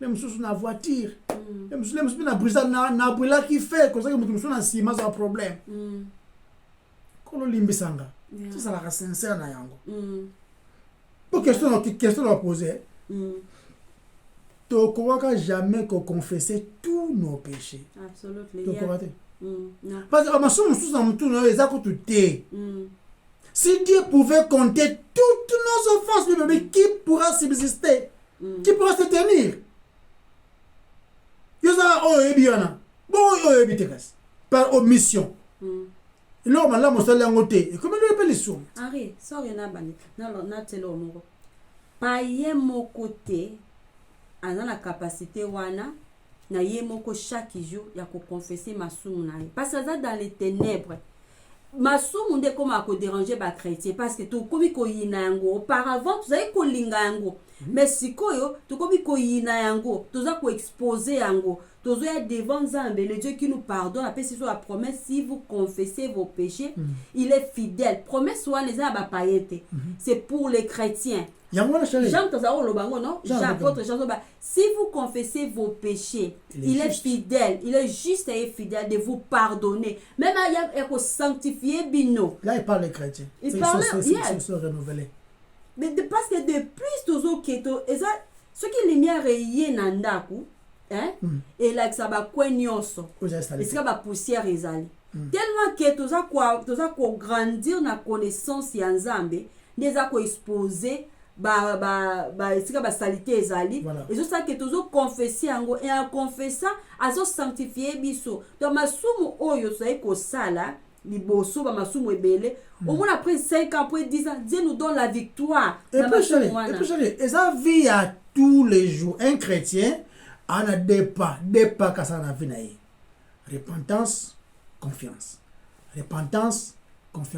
Lemsusu na voiture. Lemsusu na brisa na brila qui fait comme ça que mutu na sima za problème. Kolo limbisanga. C'est ça la sincère na yango. Pour question à poser. Tu ne crois jamais qu'on confesser tous nos péchés. Absolument. Parce que si Dieu pouvait compter toutes nos offenses, mais qui pourra subsister? Qui pourra se tenir? Par omission. Là, on a et comment on appelle les sous? Henri, ça rien à bannir. Non, non, c'est le mot. Paye mon côté, aza na capacité wana na ye moko chaque jour ya confesser masumu na ye parce que aza dans les ténèbres masumu nde koma akodéranger bachrétien parce que tokomi koyina yango auparavant tozali kolinga yango mais sikoyo tokomi koyina yango toza koexpose yango tozoya devant Nzambe le Dieu qui nous pardonne apesi so la promesse si vous confessez vos péchés il est fidèle promesse wana eza ba païete c'est pour les chrétiens Jean tozao lobango non Jean apôtre Jean si vous confessez vos péchés il est fidèle il est juste et fidèle de vous pardonner même il y a sanctifier bino là il parle des chrétiens il parle se renouveler mais parce que de plus tozo keto eza ce qui lumière yé na ndaku hein et là ça ba kwen nyonso et ça ba poussière ezali tellement que toza ko grandir na connaissance ya Nzambe ndeza ko exposer esika basalite ezali ezosa ke tozo confesser yango et en confessant azo sanctifier biso donc masumu oyo tozali kosala liboso bamasumu ebele au moins après 5 ans après 10 ans Dieu nous donne la victoire et puis eza vie à tous les jours un chrétien ana deux pas kasa na vie na ye repentance confiance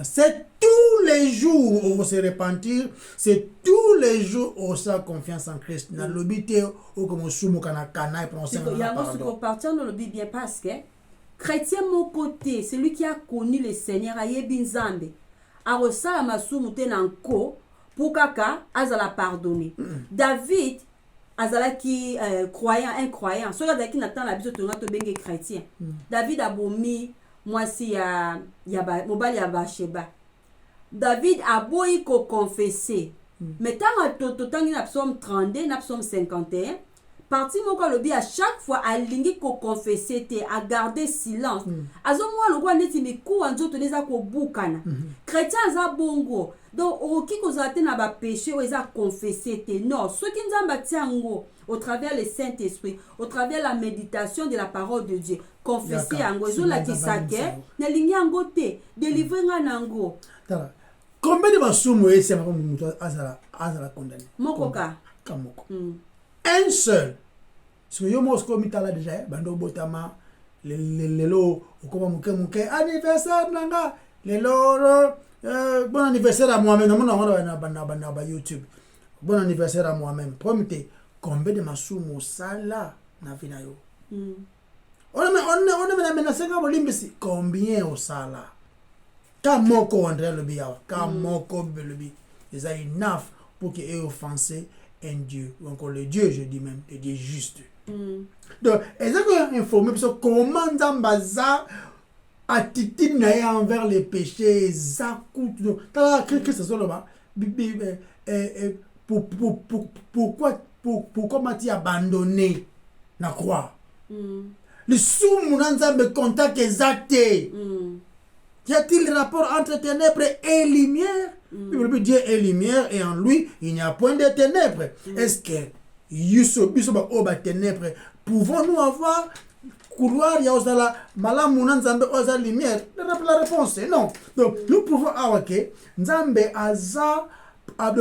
c'est tous les jours où on se repentir c'est tous les jours où on a confiance en Christ na lobité ou comme sumu kana et prononcer pardon partir dans le bien parce que chrétien mon côté celui qui a connu le Seigneur ayebi Nzambe a resala masumu te nanko pour kaka azala pardonner David azalaki incroyant so azalaki natana la biso tonga to benge chrétien David abomi mwasi ya mobali ya Basheba David aboyi ko confesser mais tant totangi na psaume 32 na psaume 51 parti moko lobi à chaque fois alingi ko confesser te a garder silence azo mwa lokwa neti miku anzoto neza ko bukana chrétien za bongo donc oki ko zate na ba péché o eza confesser te non ce qui nzamba tiango au travers le Saint-Esprit au travers la méditation de la parole de Dieu confesser yango zo la kisake na lingi yango te délivrer nga nango combien de masumu ese mako mutu azala condamné mokoka kamoko un seul so yo mosko mitala déjà bando botama lelo okoma muke anniversaire nanga lelo bon anniversaire à moi-même na ba YouTube bon anniversaire à moi-même promete combien de masumu sala na vina yo on a menacé ka bolimbisi combien au sala kamoko André le biya kamoko belobi ils a enough pour que ait offensé un Dieu ou encore le Dieu je dis même le Dieu juste donc exactement informé sur comment Nzambaza attitude na envers les péchés zakout ta que ce soit là pourquoi m'a-t-il abandonné na croix le soum Nzambe contact exact y a-t-il rapport entre ténèbres et lumière? Dieu est lumière et en lui, il n'y a point de ténèbres. Est-ce que Yusoba Oba ténèbres, pouvons-nous avoir couloir ya osala malamu na Nzambe oza lumière? La réponse est non. Donc nous pouvons avoir que Nzambe aza a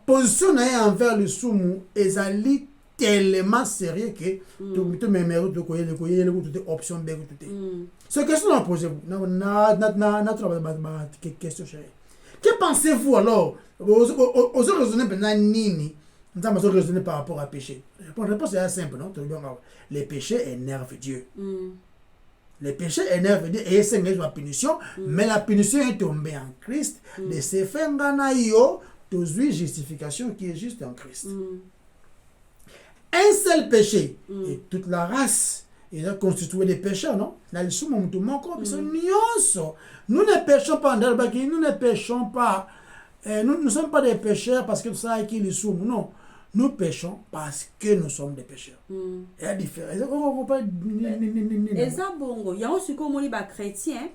positionné envers le soumu ezali tellement sérieux que tout me mérite de koyer les options B tout. Ce question à poser vous question chérie. Que pensez-vous alors aux raisonner pendant nini nous allons raisonner par rapport à péché. La réponse est simple non les péchés énervent Dieu. Les péchés énervent Dieu et c'est une punition mais la punition est tombée en Christ de se faire ngana yo tozui justification qui est juste en Christ. Un seul péché et toute la race est constituée de pécheurs, non? Nous ne péchons pas, nous ne péchons pas, nous ne sommes pas des pécheurs parce que ça qui les sommes, non. Nous péchons parce que nous sommes des pécheurs. Il y a différence. Et ça, bon, il y a aussi comme les chrétiens,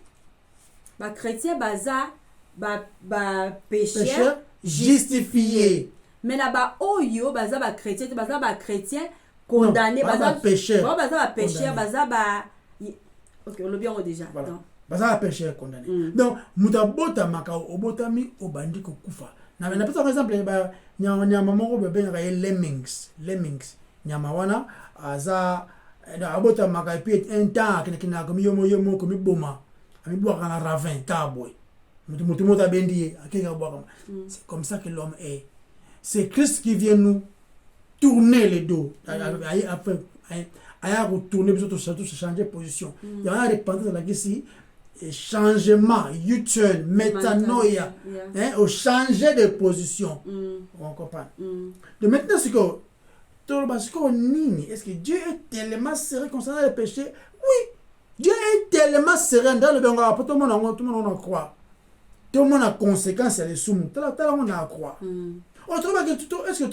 pécheurs justifiés. Mais là-bas, oyo, baza ba chrétien condamné, baza pécheur, baza ok, on le bien déjà. Baza pécheur condamné. Donc, mutabota maka obotami obandi ko kufa. Na par exemple ba nyama moko bebe nga lemmings. nyama wana aza abota makapi un temps kina comme yomo comme boma ami boire na ravin taboy mutu mota bendier akenga boire. C'est comme ça que l'homme est. C'est Christ qui vient nous tourner les dos. À retourner, tout changer de position. Il y a une repentance là ici, changement, U-turn, métanoïa, au changer de position. On comprend. Donc maintenant, c'est que est-ce que Dieu est tellement serein concernant le péché? Oui, Dieu est tellement serein dans le Benga. Tout le monde en croit. Tout le monde a conséquence à les soumis. Tout le monde a croire. Autrement que est-ce que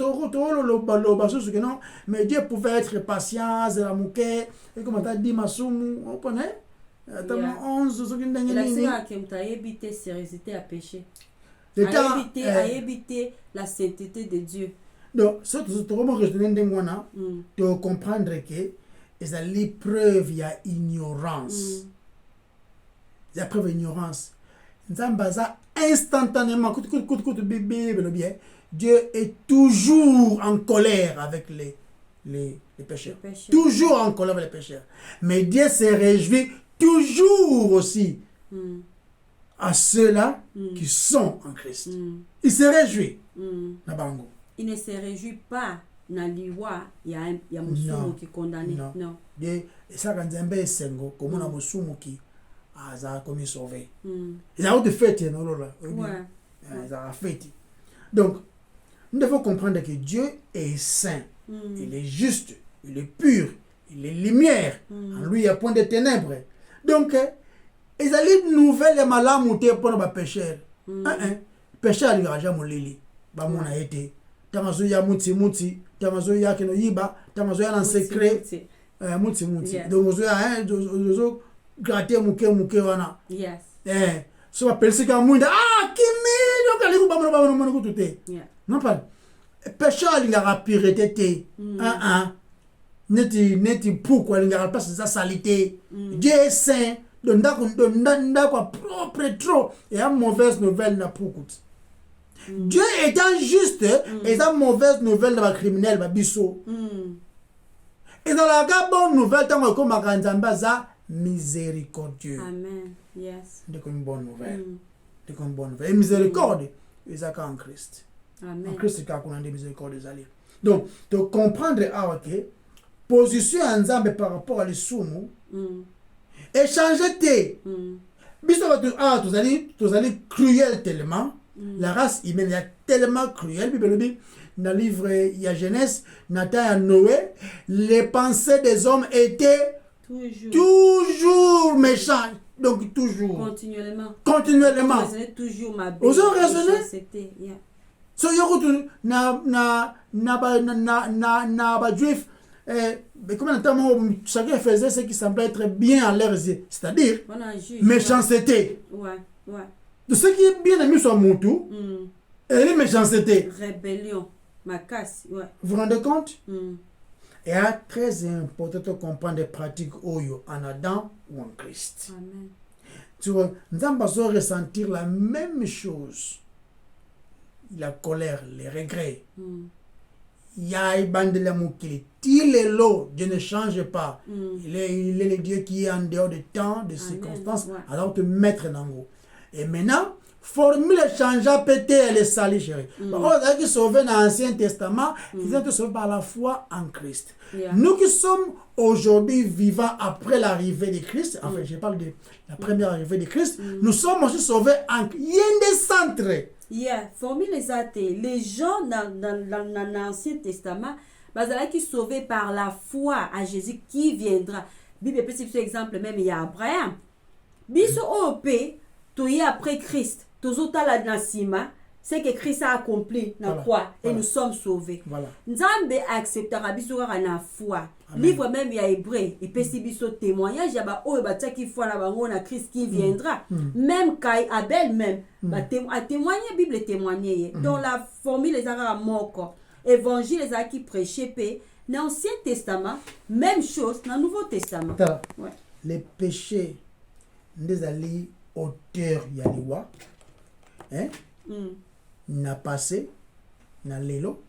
tu non, mais Dieu pouvait être patient, et comme tu as dit, Masumu, on connaît. Tellement 11, a évité sérieuxité à péché. A évité la sainteté de Dieu. Donc, ce que tu dois comprendre que il y a l'épreuve, il y a ignorance. Il y a preuve d'ignorance. Instantanément, Dieu est toujours en colère avec les pécheurs. Toujours en colère avec les pécheurs. Mais Dieu se réjouit toujours aussi à ceux-là qui sont en Christ. Il se réjouit. Il ne se réjouit pas dans l'iwa, il y a Musumu qui est condamné. Non. Et ça, quand Nzambe est sengo, comme on a Musumu qui a commis sauvé. Ils ont de fête, non, là. Ils ont fait. Donc, nous devons comprendre que Dieu est saint. Il est juste, il est pur, il est lumière. En lui, il n'y a point de ténèbres. Donc, ils ont une nouvelle malamouté pour nos pécheurs. Pécheur, il n'y aura jamais lili. Bah, mon a été. Tamazoya muti, tamazoya keno yiba, tamazoya en secret. Muti. Donc, ozo gratter muke wana. Yes. So persika munda kimi donc ali ku bamano ku tuté. Non pas. Pécheur il ngara pureté té. Neti pourquoi il ngara pas sa saleté. Dieu est saint. Donc ndako quoi propre trop et une mauvaise nouvelle na pourquoi. Dieu étant juste et sa mauvaise nouvelle dans le criminel biso. Et dans la bonne nouvelle tant que makanzamba miséricordieux. Amen. Yes. C'est une bonne nouvelle. C'est une bonne nouvelle. Et miséricorde, ils ont en Christ. Amen. En Christ, c'est qu'on a des miséricordes. Donc, de comprendre que position ensemble par rapport à les soumous, échanger tes. Vous allez cruel tellement. La race humaine est tellement cruelle. Dans le livre, il y a Genèse, Nathan et Noé, les pensées des hommes étaient toujours méchants. Donc, toujours. Continuellement. Toujours ma belle. Vous avez raisonné? C'était, yeah. So, na juif, chacun faisait ce qui semblait être bien à leurs yeux. C'est-à-dire, méchanceté. Ouais. De ce qui est bien aimé sur mon tour, et les méchanceté. Rébellion, ma casse, ouais. Vous vous rendez compte? Et c'est très important de comprendre des pratiques en Adam ou en Christ. Amen. Tu vois, nous allons ressentir la même chose. La colère, les regrets. Il y a une bande de l'amour qui est. Il est là, Dieu ne change pas. Il est le Dieu qui est en dehors de temps, de circonstances. Ouais. Alors te mettre dans l'eau. Et maintenant, formule changeant péter les salis, chérie. On a qui sauvé dans l'Ancien Testament, ils ont été sauvés par la foi en Christ. Yeah. Nous qui sommes aujourd'hui vivants après l'arrivée de Christ, enfin je parle de la première arrivée de Christ, nous sommes aussi sauvés en Yende Centre. Yeah, formule les gens dans l'Ancien Testament, qui sont sauvés par la foi à Jésus qui viendra. Bible peut citer exemple même il y a Abraham. Biso OP Toye après Christ, tozota la nasima, c'est que Christ a accompli la croix et nous sommes sauvés. Nzambe acceptera bisura na foi. Livre même ya Hébreu et pesi biso témoignage ya ba o ba taki foi na bango na Christ qui viendra. Même Caïn Abel même a témoigné Bible témoigné. Dans la formule les ara moko. Évangile les a qui prêché pe dans l'Ancien Testament, même chose dans le Nouveau Testament. Ouais. Les péchés des alliés auteur yaliwa na passé na lelo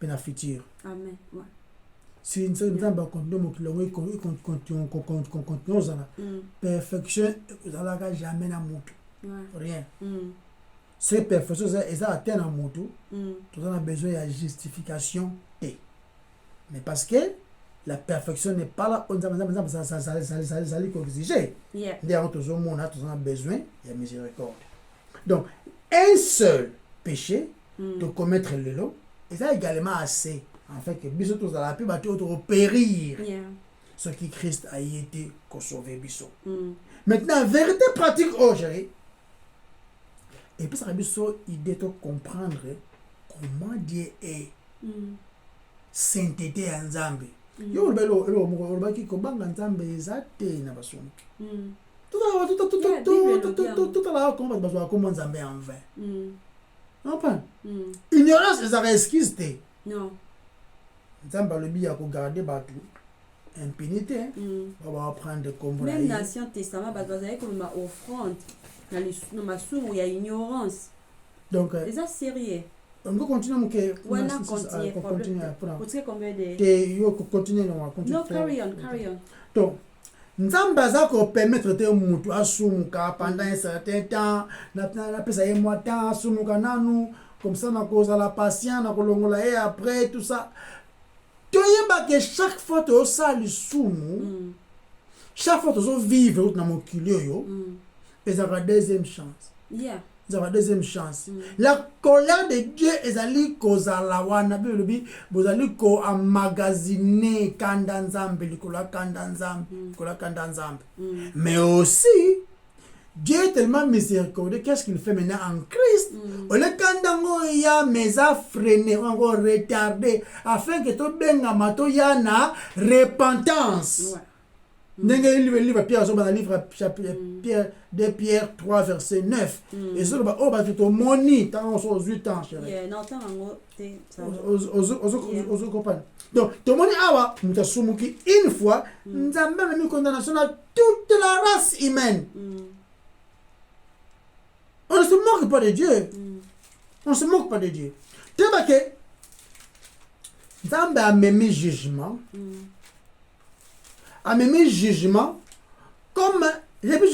pe na futur. Amen. Ouais. si nzambe akontinue mokili yango continue ozala perfection ezalaka jamais na motu rien cette perfection eza atteint na motu toza na besoin ya justification te mais parce que la perfection n'est pas là ezali koexige nde yango tozomona toza na besoin ya miséricorde donc un seul péché de commettre lelo eza également assez en fait que biso tozala mpe bato oyo tokopérir ce qui Christ a été kosauve biso maintenant vérité pratique oyo chéri epesaka biso idée to comprendre comment Dieu est sainteté ya nzambe yo olobaki kobanga nzambe eza te na basongi totalaka koma bato bazwaka koma nzambe en vain nopana ignorance ezaka excuse te nzambe alobi ya kogarde bato impunité baprendre kombo même na ancien testament bato bazalaki komema offrande na masumu ya ignorance donc eza sérieux on peut continuer moke wana continue combien de te yo continue no carry on donc nzambe aza kopermettre te mutu asumuka pendant un certain temps napesa ye mwa temps asumuka nanu comme ça nakozala patient nakolongola ye après tout ça toyeba que chaque fois tozosala lisumu chaque fois tozovivre na mokili oyo ezalaka deuxième chance ezalaka deuxième chance la colère de Dieu ezali kozala wana bilobi bozali koamagasine kanda nzambe likolo ya kanda nzambe mais aussi Dieu est tellement miséricordieux, qu'est-ce qu'il fait maintenant en Christ? Au lieu quand il y a mes freiné, encore retardé, afin que tout benga mato ya na repentance. Ndenge livre Pierre, dans le livre Pierre 2 Pierre 3 verset 9. Et ça ba o ba to moni tant aux 8 ans chérie. Non tant ngo te ça. Aux comprendre. Donc to moni awa mutasumuki une fois, nzambe na mi condamnation à toute la race humaine. On ne se moque pas de Dieu. On ne se moque pas de Dieu. Tu vois que Nzambe a même jugement. A même jugement comme jugement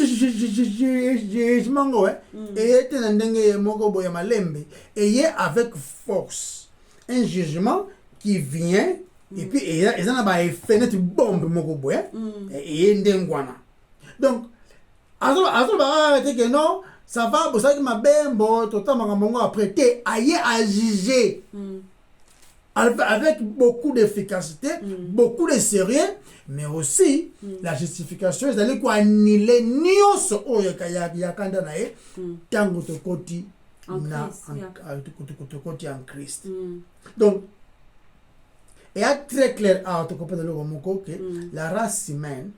ouais. Et était dans ndenge moko boya malembe et avec force. Un jugement qui vient et puis et ça na effet net bombe moko boya et ndengwana. Donc alors ba que non ça va, vous savez que ma bembo, totalement après, t'es aillé à juger avec beaucoup d'efficacité, beaucoup de sérieux, mais aussi la justification, c'est-à-dire quoi, ni les nios, oh, ya kanda nae, tango to koti na en Christ. Donc, il est très clair à te comprendre que la race humaine,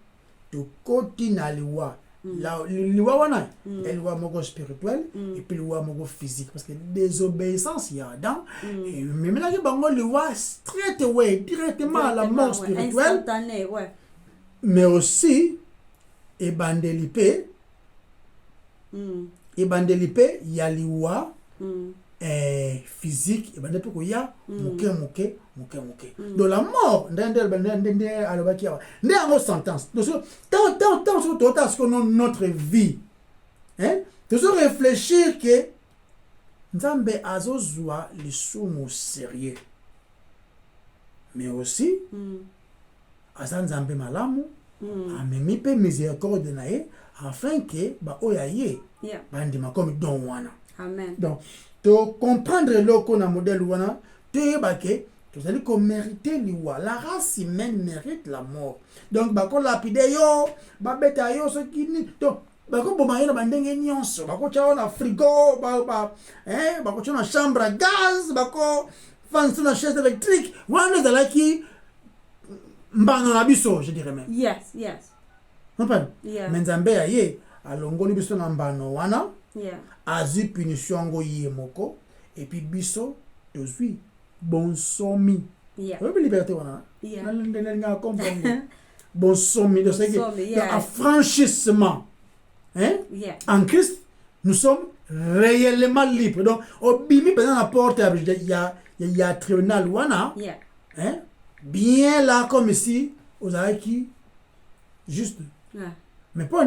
to koti na liwa. La loi wana elle loi moko spirituel et puis loi moko physique parce que désobéissance il y a dedans et même là que bango loi straight away directement à la mort spirituelle mais aussi et bandelipé il y a loi physique et bandepe ko ya moke donc la mort ndende alobaki awa ndé en sentence donc tant sur total ce que notre vie hein toujours réfléchir que nzambe azozwa lisumu sérieux mais aussi aza nzambe malamu amemi pe miséricorde na ye afin que ba oya ye bandima comme don wana amen donc to comprendre loko na modèle wana te bake to allez ko mériter liwa la race humaine mérite la mort donc bako lapide yo babeta yo ce qui ni donc bako boma yo na bandenge nyonso bako chao na frigo bako chao na chambre à gaz bako fanso na chaise électrique wana za laki mbano na biso je dirais même yes comprendre mais nzambe ya ye alongoli biso na mbano wana azwi punition ngo ye moko et puis biso tozwi bonsomi oui liberté wana na comprendre bonsomi de ce que affranchissement hein en Christ nous sommes réellement libres donc au bimi pendant la porte il y a tribunal wana hein bien là comme ici aux qui juste Ouais. mais pas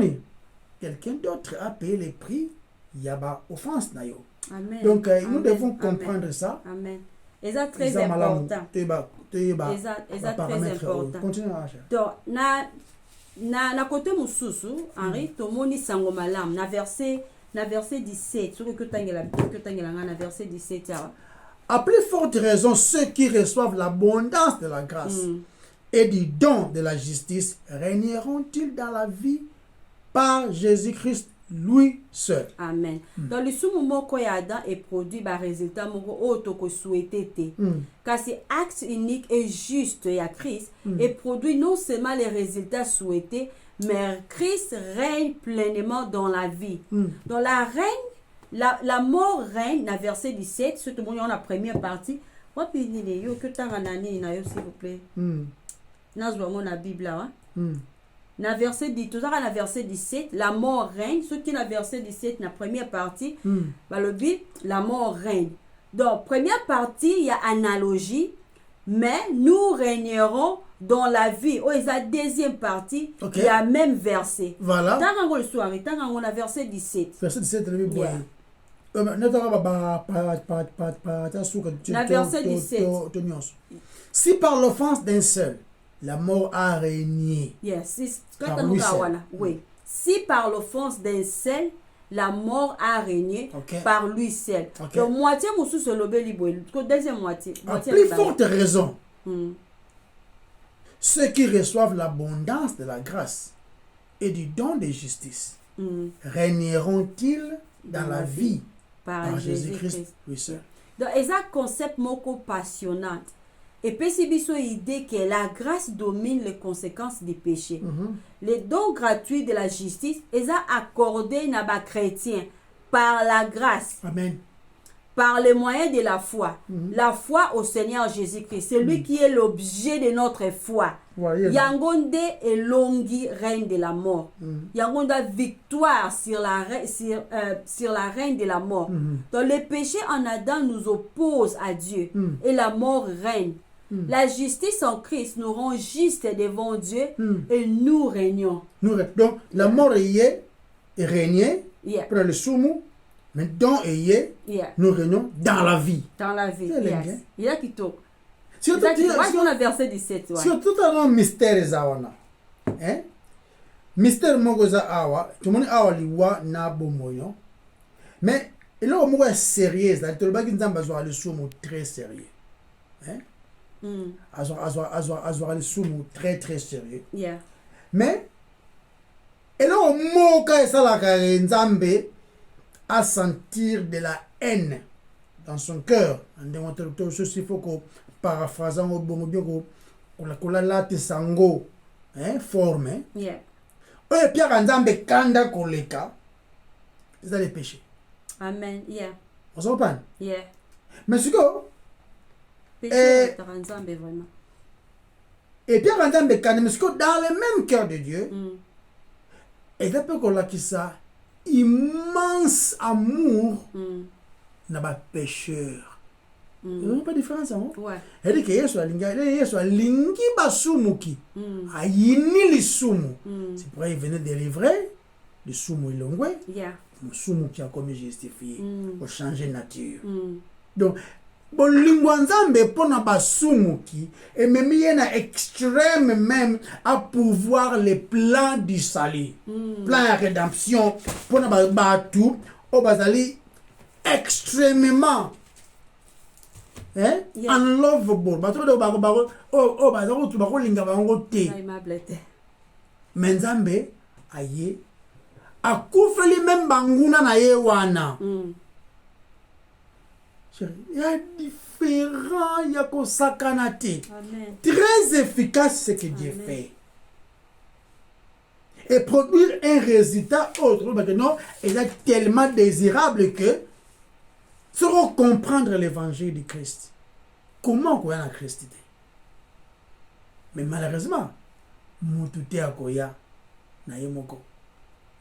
quelqu'un d'autre a payé les prix il y a pas offense na yo. Amen. Donc nous Amen. devons Amen. comprendre ça. Amen. Et ça très Eza malamu. important. Eza Eza très important. Continue à Donc na côté mususu Henri tomoni sango malamu na verset 17 soki okotangela nga na verset 17 awa. À plus forte raison, ceux qui reçoivent l'abondance de la grâce et du don de la justice régneront-ils dans la vie par Jésus-Christ, lui seul. Amen. Donc lisumu moko ya Adam et produit ba résultat moko oyo tokosouhaite te. Kasi acte unique et juste ya Christ et produit non seulement les résultats souhaités, mais Christ règne pleinement dans la vie. Dans la mort règne, dans verset 17, surtout on a la première partie. Wapi ni yo que tanga nani na yo s'il vous plaît. Nazwa mo na Bible là. Na verset 10, tout ça na verset 17, la mort règne. Ce qui na verset 17, na première partie, bah le but, la mort règne. Donc première partie, il y a analogie, mais nous régnerons dans la vie. Oh, et la deuxième partie, il y a même verset. Voilà. Tant qu'on le soit, tant qu'on a verset 17. Verset 17, le Bible. La verset 17. Si par l'offense d'un seul, la mort a régné. Yes. Par lui seul. Oui. Si par l'offense d'un seul, la mort a régné par lui seul. Donc, moitié, moussou se lobé libre. Deuxième moitié. À plus forte raison, ceux qui reçoivent l'abondance de la grâce et du don de justice régneront-ils dans la vie par Jésus-Christ, lui seul. Donc, c'est un concept moko passionnant. Et puis, c'est une idée que la grâce domine les conséquences du péché. Les dons gratuits de la justice, ils ont accordé à les chrétiens par la grâce. Amen. Par les moyens de la foi. La foi au Seigneur Jésus-Christ. C'est lui qui est l'objet de notre foi. Yangonde et Longi, reine de la mort. Yangonde victoire sur la reine de la mort. Donc le péché en Adam nous oppose à Dieu. Et la mort règne. La justice en Christ nous rend justes devant Dieu et nous régnons. Donc la mort est régnée pour le soumou, mais donc nous régnons dans la vie. Dans la vie, yes. Il y a qui toque. Surtout le verset 17. Surtout dans le mystère zawana. Hein? Mystère mogoza awa, tout le monde awa liwa na bomoyo. Mais il y a un sérieux, là, tout le monde qui a le soumou très sérieux. Hein? Azwa le soumou très très sérieux. Yeah. Mais il y a un mot qui est nzambe à sentir de la haine dans son cœur. Il faut que paraphrasant au bon bien que la late sango forme. Yeah. Et puis nzambe kanda koleka. C'est les péchés. Amen. Yeah. On s'en parle. Yeah. Mais ce que péché nzambe vraiment. Et puis nzambe kanda mais ce que dans le même cœur de Dieu. Et d'après qu'on a qui ça immense amour n'a pas pécheur. Il n'y a pas de différence, hein? Ouais. Elle dit que Yesu a lingi basumuki. A yini li sumu. C'est pour il venir délivrer le sumu ilongwe. Yeah. Le sumu qui a commis justifié. Pour changer nature. Donc, bolingo nzambe pona basumuki et même yena extrême même à pouvoir les plans du salut. Plan de rédemption pona batu au bazali extrêmement unlovable. Batu do bazalo tu bako linga bango te. Mais nzambe aye akufeli même banguna na ye wana. Il y a différents, il y a comme sakanate. Très efficace ce que Dieu fait. Et produire un résultat autre. Maintenant, il est tellement désirable que sauront comprendre l'évangile du Christ. Comment on a la Christ? Mais malheureusement, Moutouté à Koya, Naïmoko,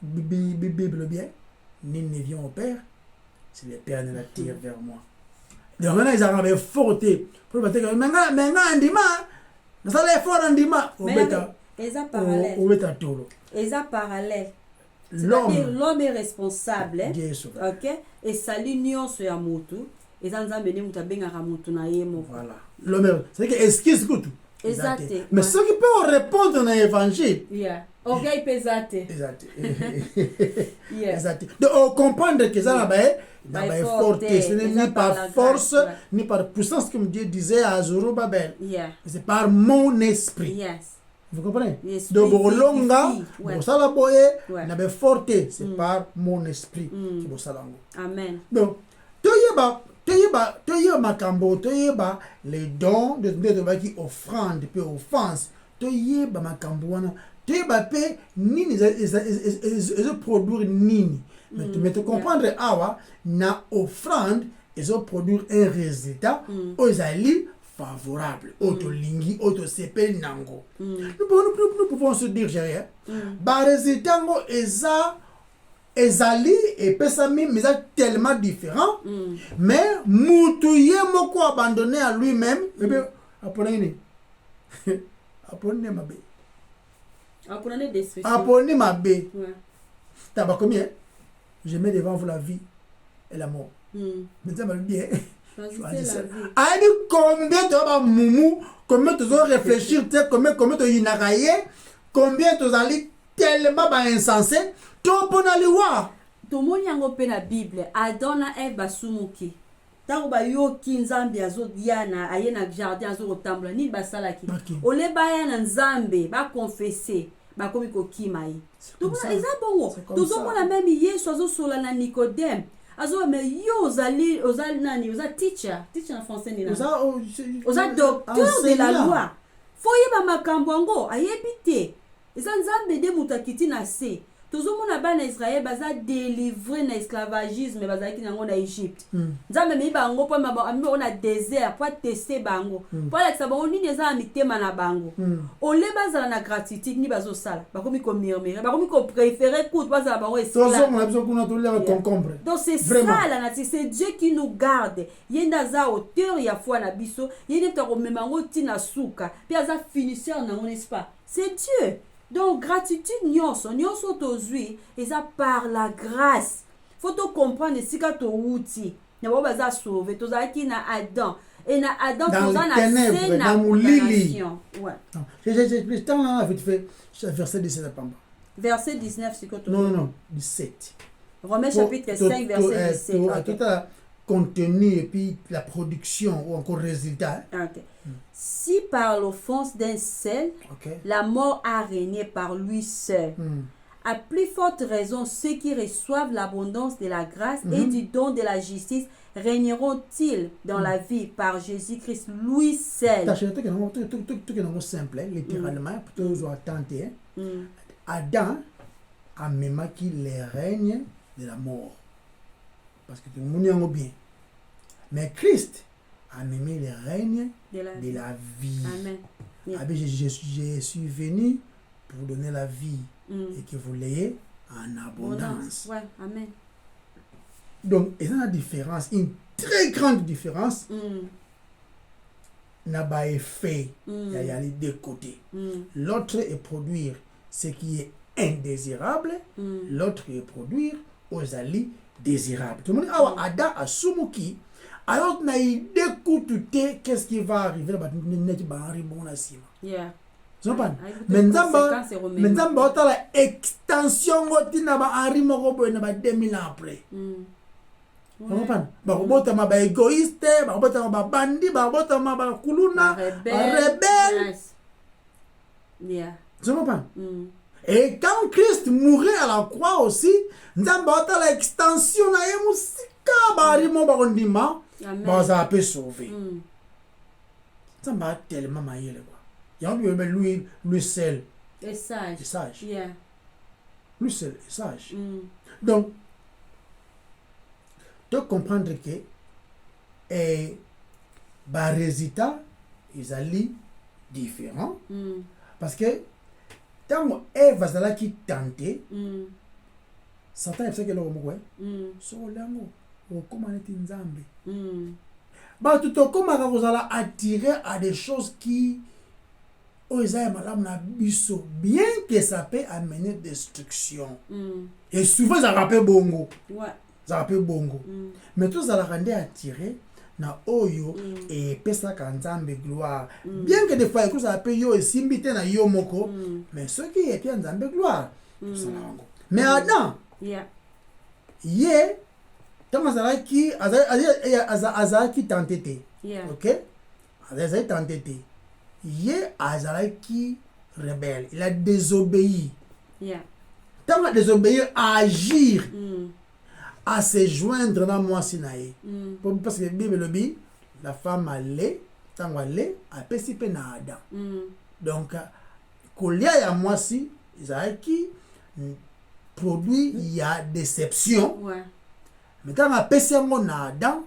Bible bien, ni ne vient au Père, c'est le Père ne la tire vers moi. Donc maintenant, ils arrivent forté. Pour le dire, mais nasala effort ndima obeta eza parallèle obeta tolo eza parallèle. l'homme C'est-à-dire l'homme est responsable, Yes. ok, et sali nyonso ya mutu eza nzambe nde mutu abengaka mutu na ye moko. voilà l'homme c'est que excuse kutu Exact. mais ceux qui peuvent répondre dans l'évangile Yeah. Orgueil pesate. exact Yeah. exact donc on comprendre que ça là-bas By forte force, ce n'est eza ni par par la force grâce, ouais. ni par puissance comme Dieu disait à Zorobabel Yeah. c'est par mon esprit Yes. vous comprenez L'esprit donc bolonga vivifie, ouais. bosala boye Ouais. na be forte c'est par mon esprit qui bosala ngo Amen. donc toyeba makambo toyeba les dons de tobaki offrande pe offense toyeba makambo wana toyeba pe nini ezo produire nini mais te comprendre awa na offrande ezo produire un résultat ozali favorable otolingi otosepeli nango nous pouvons se dire derrière barésultat ngo ezali epesami mais eza tellement différent mais mutu ye moko abandonné à lui-même apona nini apone mabe Apprenez destruction. apone mabe Ouais. taba combien je mets devant vous la vie et la mort maintenant va bien Choisissez la vie. ayebi combien toyaba mumu combien tozo réfléchir te combien toyinaka ye combien tozali tellement bainsensé to mpona liwa tomoni yango mpe na bible adam na eve basumuki ntango bayoki nzambe azoya na aye na jardin azokotambola nini basalaki Okay. ole baya na nzambe bakonfese bakomi kokima ye comme ça. eza bongo C'est comme tozomona ça. meme yesu azosola na nicodème azoba me yo ozali nani oza teacher na français nini oza docteur de la loi foyeba makambo yango ayebi te eza nzambe nde moto akiti na se tozomona bana israel baza délivre na esclavagisme bazalaki nango na Égypte nzambe amei bango mpo amemi bango na désert mpo ateste bango mpo alakisa bango nini eza na mitema na bango ole bazala na gratitude nini bazosala bakomi komurmure bakomi kopréféré kutu bazala bango tozomona biso kuna toliaka concombre donc c'est Vraiment. ça la nature c'est Dieu qui nous garde ye nde aza auteur ya foi na biso ye nde moto akomema yango ntina suka mpe aza finisseur nango n'est-ce pas c'est Dieu. Donc gratitude nyonso tozwi eza par la grâce. Faut to comprendre esika to wuti. Na bo baza sauvé tozalaki na Adam et na Adam toza na ténèbres, na dans molili. condamnation. Ouais. Je t'en ai vite fait verset 17 à Pamba. Verset 19 c'est quoi Non, 17. Romains chapitre 5 verset 17. Tout à contenu et puis la production ou encore résultat. Okay. Si par l'offense d'un seul, la mort a régné par lui seul, à plus forte raison, ceux qui reçoivent l'abondance de la grâce et du don de la justice régneront-ils dans la vie par Jésus-Christ, lui seul. Tout est simple, littéralement, plutôt je tenter. Adam a même qui les règne de la mort. Parce que tout le monde est bien. Mais Christ a même les règne de la vie. Amen. Yeah. Je suis venu pour donner la vie et que vous l'ayez en abondance. Ouais, amen. Donc, il y a une différence, une très grande différence. N'a pas effet. Il y a les deux côtés. L'autre est produire ce qui est indésirable. L'autre est produire aux alliés désirables. Tout le monde dit, ah, Ada a sumuki. Alors, na idée coûte qu'est-ce qui va arriver là-bas? Yeah. Mais nzamba otala extension otina ba Henri moko boye na ba 2000 ans après. Comprendre? Bakobotama ba égoïste, bakobotama ba bandi, bakobotama ba kuluna, rebelle. Yeah. Tu comprends? Et quand Christ mourait à la croix aussi, nzamba otala extension na ye musika ba Henri moko bakondima, baza pe sauver. Nzamba tellement mayele quoi. Lui seul est sage. Yeah. Lui seul est sage. Donc, tu comprendre que les résultats ils allaient différents parce que tant Eve a qui tenté Satan a fait que l'homme so lango o comment est nzambe bah tout comme vous allez attirer à des choses qui oyo eza ya malamu na biso bien que ça peut amener destruction et souvent ezalaka mpe bongo ezalaka mpe bongo mais tozalaka nde attiré na oyo epesaka nzambe gloire bien que des fois ekozala mpe yo esimbi te na yo moko mais soki epia nzambe gloire tosala yango mais Adam ye ntango azalaki tente te ok azalaki tente te ye azalaki rebelle il a désobéi ntango a désobéir à agir à se joindre na mwasi na ye parce que bible elobi la femme ale ntango ale apesi mpe na Adam donc kolia ya mwasi ezalaki produit ya déception mais ntango apesi yango na Adam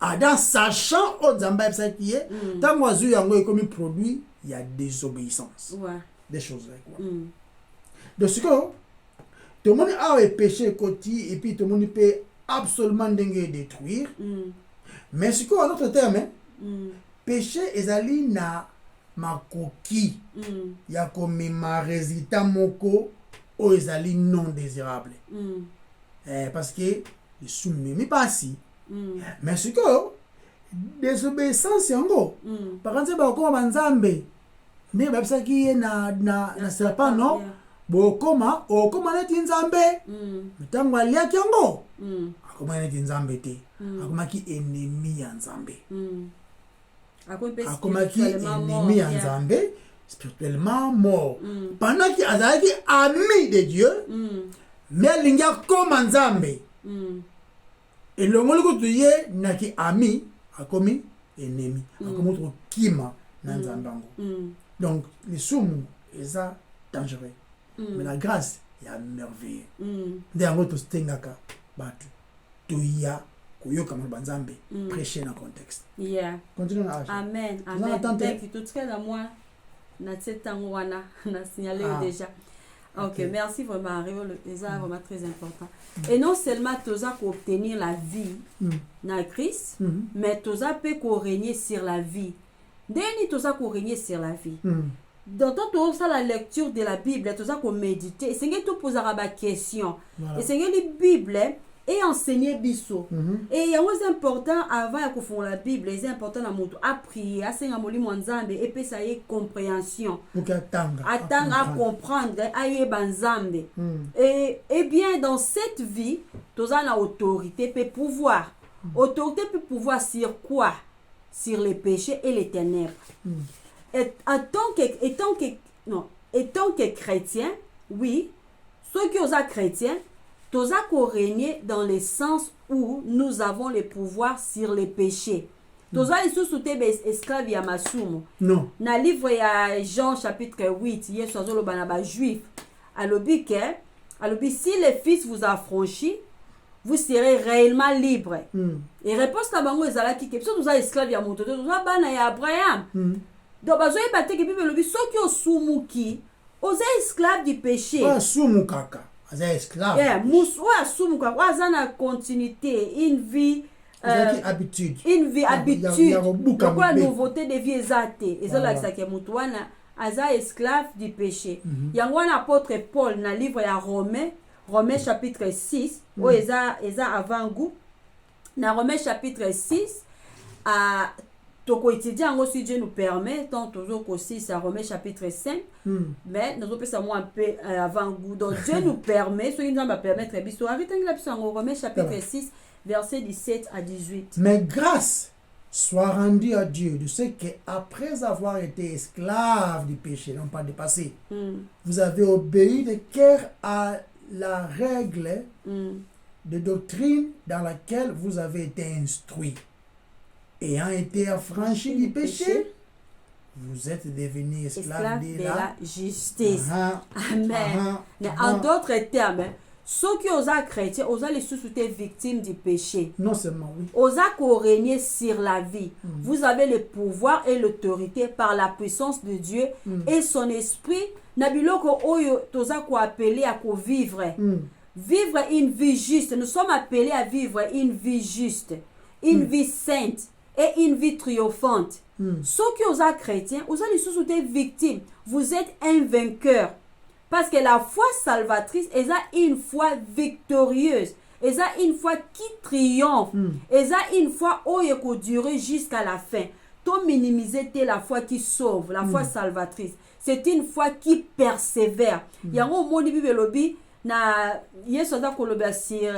Adam sachant o nzambe ayebisaki ye ntango azwi yango ekomi produit ya désobéissance des choses like quoi donc sikoyo tomoni awa epéché ekoti et puis tomoni mpe absolument ndenge détruire mais sikoyo en autre terme péché ezali na makoki ya komema résultat moko oyo ezali non désirable parce que lisumu memi pasi mais sikoyo désobéissance yango bakanzi bakoma banzambe ndenge babisaki ye na serpent no bokoma okoma neti nzambe ntango aliaki yango akomaki neti nzambe te akomaki ennemi ya nzambe akomaki ennemi ya nzambe spirituellement mort pendant qu'il azalaki ami de Dieu mais alingi akoma nzambe elongoli kutu ye naki ami akomi ennemi akomi kokima na nzambe yango donc lisumu eza dangereux mais la grâce ya merveilleux nde yango tostengaka bato toya koyoka maloba nzambe prêcher na contexte continue na age amen thank you totikala moi na tsetango wana na signalé déjà ok merci vraiment c'est vraiment très important et non seulement toza ko obtenir la vie na Christ mais toza peut ko régner sur la vie ndeni toza ko régner sur la vie dans tout ça la lecture de la Bible toza ko méditer et c'est tout poser ba question et c'est la Bible et enseigner biso et il y a aussi important avant ya ko fond la Bible c'est important na moto a prier a senga molimo nzambe et puis ça y compréhension attendre à comprendre a y banzambe et bien dans cette vie toza na autorité peut pouvoir sur quoi sur les péchés et les ténèbres et étant que chrétien oui ceux qui osent chrétien toza ko régner dans le sens où nous avons le pouvoir sur les péchés. Toza lisusu te esclave ya masumu. Non. Na livre ya Jean chapitre 8, Yesu azoloba na ba juif. Alobi si le fils vous affranchit, vous serez réellement libre. Et réponse na bango ezalaki ke biso toza esclave ya moto, toza bana ya Abraham. Donc bazo yebate ke Bible lobi soki osumuki, oza esclave du péché. Sumu kaka. Esclave. Una continuité, une vie habitude. Pourquoi la nouveauté de vie exacte? Et ça là que mutuana aza esclave du péché. Yangwana apôtre Paul na livre ya Romains chapitre 6, où eza avant goût. Na Romains chapitre 6 à toko étudier si Dieu nous permet tant toujours aussi ça Romains chapitre 5 mais nous peut ça un peu avant goût donc Dieu nous permet ce qui nous va permettre biso avec la Romains chapitre 6 verset 17 à 18 mais grâce soit rendue à Dieu de ce que après avoir été esclave du péché non pas dépassé vous avez obéi de cœur à la règle de doctrine dans laquelle vous avez été instruit. Ayant été affranchi du péché, vous êtes devenu esclave de la justice. Amen. Mais en d'autres termes, ceux qui osent chrétiens, osent les sous-souter victimes du péché. Non seulement, oui. Osent régner sur la vie. Vous avez le pouvoir et l'autorité par la puissance de Dieu et son esprit. Nabiloko oyo toza ko appelé à vivre. Vivre une vie juste. Nous sommes appelés à vivre une vie juste, une vie sainte. et une vie triomphante. Ceux qui sont chrétiens, vous êtes des victimes. Vous êtes un vainqueur. Parce que la foi salvatrice est une foi victorieuse. Et ça une foi qui triomphe. Et ça une foi où il peut durer jusqu'à la fin. To minimiser la foi qui sauve, la foi salvatrice. C'est une foi qui persévère. Il y a un mot de Bible lobby na yesu aza koloba sur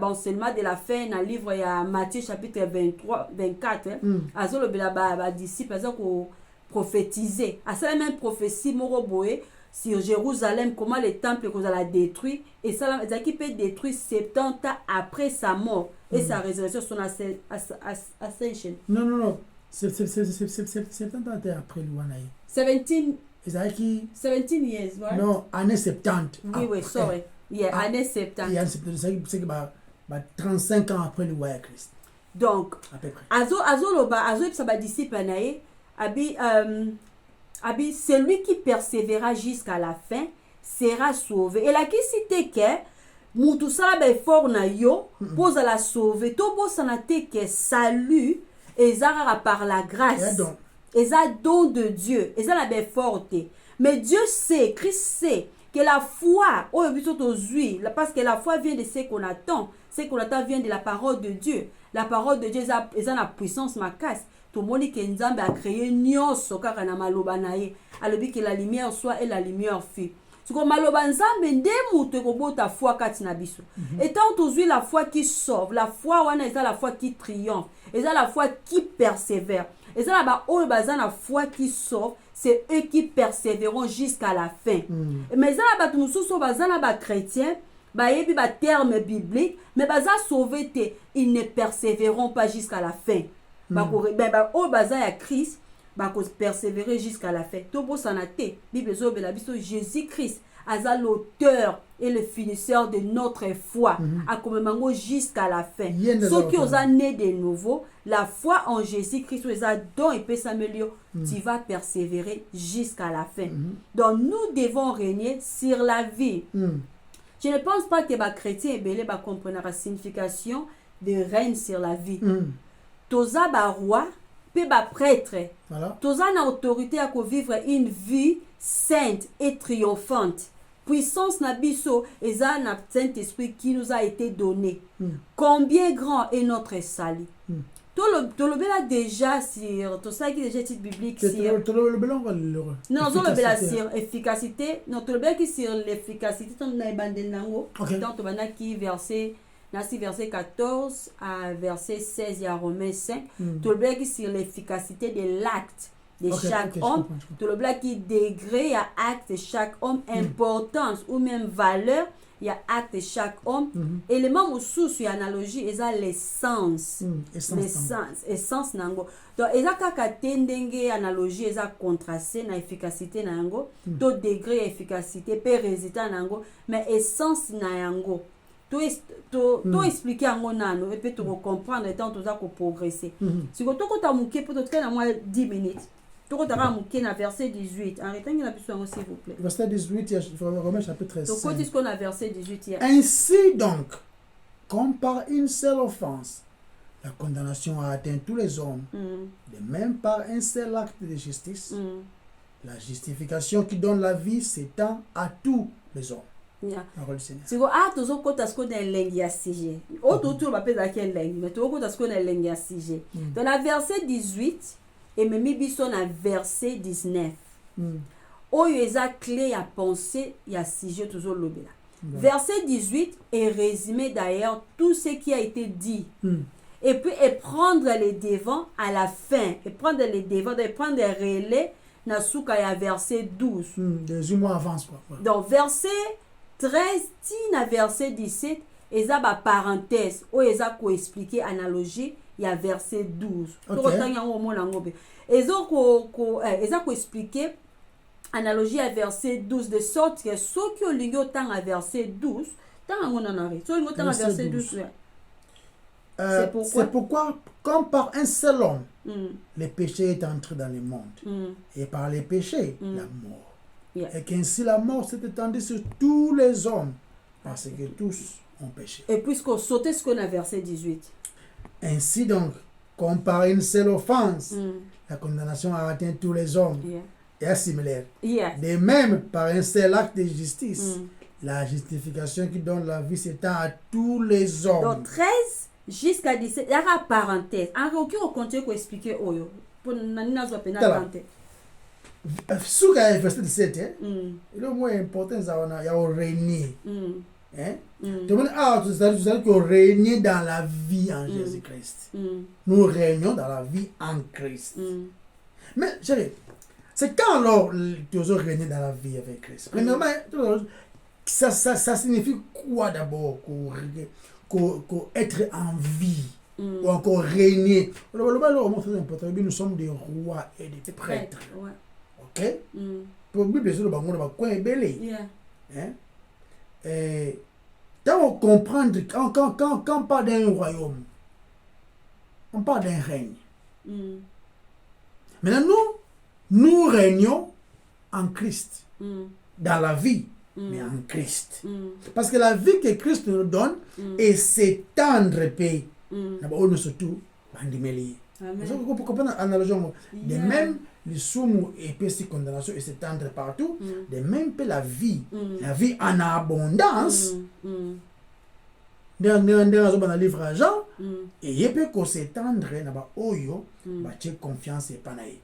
enseignement de la fin na livre ya Matthieu chapitre 23 24 azolobela ba disciples aza ko prophétiser asala même prophétie moko boye sur Jérusalem, comment le temple qu'on a détruit et ça qui peut détruire 70 ans après sa mort et sa résurrection son ascension. Non c'est 70 ans après Louanaï 17 years, right? Non, années 70. Oui, sorry. Yeah, années 70. Il y a c'est que 35 ans après le roi Christ. Donc, à peu près. Azo ça va disciple naé abi celui qui persévérera jusqu'à la fin sera sauvé. Et là qui cite que mutu sala ba effort na yo pose la sauver. To bo sanate que salut ezara par la grâce. Et ça don de Dieu, et ça la belle forte. Mais Dieu sait, Christ sait que la foi, parce que la foi vient de ce qu'on attend vient de la parole de Dieu. La parole de Dieu, est la puissance ma casse. Tout le monde qui Nzambe a créé nyonso kaka na maloba na ye. Alobi que la lumière soit et la lumière fut. C'est comme maloba Nzambe ndemuto kobota foi kati na biso. Et tant aujourd'hui la foi qui sauve, la foi wana est la foi qui triomphe, est la foi qui persévère. Et ça là-bas, la foi qui sauve, c'est eux qui persévéreront jusqu'à la fin. Mais ça là-bas, nous sommes chrétiens, il y a des termes bibliques, mais ça sauvé, ils ne persévéreront pas jusqu'à la fin. Christ, persévérer jusqu'à la fin. Tout bon sanate, Bible Jésus-Christ, Aza l'auteur et le finisseur de notre foi, à comme jusqu'à la fin. Ceux qui ont né de nouveau, la foi en Jésus-Christ, dont il peut s'améliorer, tu vas persévérer jusqu'à la fin. Donc nous devons régner sur la vie. Je ne pense pas que les chrétiens comprennent la signification de règne sur la vie. Toza ba roi, pe ba prêtre. Toza na autorité à vivre une vie sainte et triomphante. Puissance na biso eza na Saint-Esprit qui nous a été donné. Combien grand est notre salut. Tout le bel déjà sur tout ça qui est déjà titre biblique sur non tout le bel sur efficacité non tout le bel qui sur l'efficacité ton na bandel nango donc bana qui verset 14 à verset 16 et à Romains 5 tout le bel qui sur l'efficacité de l'acte de chaque homme, tout le blanc qui degré à acte de chaque homme, importance ou même valeur, il y a acte de chaque homme. Élément ou sous analogie, il y a l'essence. Essence nango. Donc, il y a une analogie, il y a contrasté na efficacité nango, tout degré efficacité, peut résultat nango, mais essence nango. Tout expliquer en nano et puis tu comprendre le temps tout ça pour progresser. Si tu as mouké pour te faire moins 10 minutes. Tu as mouké na verset 18. Arrêtez la puissance s'il vous plaît. Verset 18, il y a Romains chapitre 13. Donc quand est-ce qu'on a verset 18 hier? Ainsi donc, comme par une seule offense, la condamnation a atteint tous les hommes, de même par un seul acte de justice, la justification qui donne la vie s'étend à tous les hommes. Si vous avez toujours compté ce qu'on a langue à sujet, autour va pas quelle langue, mais toujours compté ce qu'on a langue à sujet. Dans la verset 18 et même bison à verset 19. Oh il a clé à penser il y a sujet toujours le là. Verset 18 est résumé d'ailleurs tout ce qui a été dit. Et puis et prendre les devants à la fin et prendre les devants et prendre les relais na souka ya verset 12. Des mois avance quoi. Donc verset 13 à verset 17, et ça va parenthèse, ou ils a expliquer analogie, il y a verset 12. Et ça expliquer analogie à verset 12 de sorte que ceux qui ont l'union tant à verset 12, tant à mon arrêt, ceux qui ont tant à verset 12. C'est pourquoi, comme par un seul homme, le péché est entré dans le monde, et par les péchés, la mort. Et qu'ainsi la mort s'est étendue sur tous les hommes, parce que tous ont péché. Et puisqu'on sautait ce qu'on a verset 18. Ainsi donc, comme par une seule offense, la condamnation a atteint tous les hommes, et est similaire. De même, par un seul acte de justice, la justification qui donne la vie s'étend à tous les hommes. Donc 13 jusqu'à 17, il y aura parenthèse. En réalité, on continue à expliquer Oyo. Pour Nanina Zopena Tante. Sous le verset 17, le mot important, c'est qu'il y a régner. Tout le monde a dit qu'on règne dans la vie en Jésus-Christ. Nous régnons dans la vie en Christ. Mais, chérie, c'est quand alors tu as régné dans la vie avec Christ? Premièrement, ça signifie quoi d'abord être en vie ou encore régner? Nous sommes des rois et des prêtres. Ok? Pour Bible, c'est le bangon de quoi est belé. Quand on comprend, quand on parle d'un royaume, on parle d'un règne. Maintenant, nous régnons en Christ, dans la vie, mais en Christ. Parce que la vie que Christ nous donne est s'étendre, paix. Nous surtout, vous comprenez l'analogie? De même, les soumous et les condamnations et s'étendre partout, de même que la vie en abondance, dans le livre à Jean, et il peut qu'on s'étendre dans Oyo, confiance et panaï.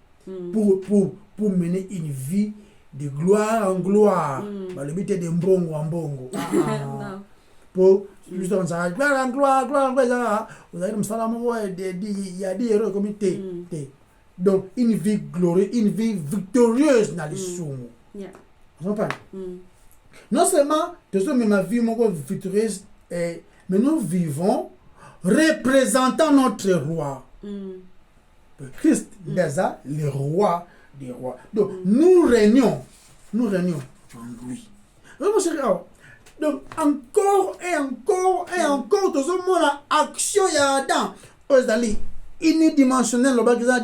Pour mener une vie de gloire en gloire. Le but est de mbongo en bongo. Pour justement ça, gloire en gloire, vous avez il y a des héros comme donc une vie glorieuse, une vie victorieuse dans les soumous. Vous comprenez? Non seulement, ma vie victorieuse, mais nous vivons représentant notre roi. Christ, déjà, le roi des rois. Donc, nous régnons en lui. Donc, encore et encore et encore, tout ce monde a action, il y a Adam. Unidimensionnel, le bagage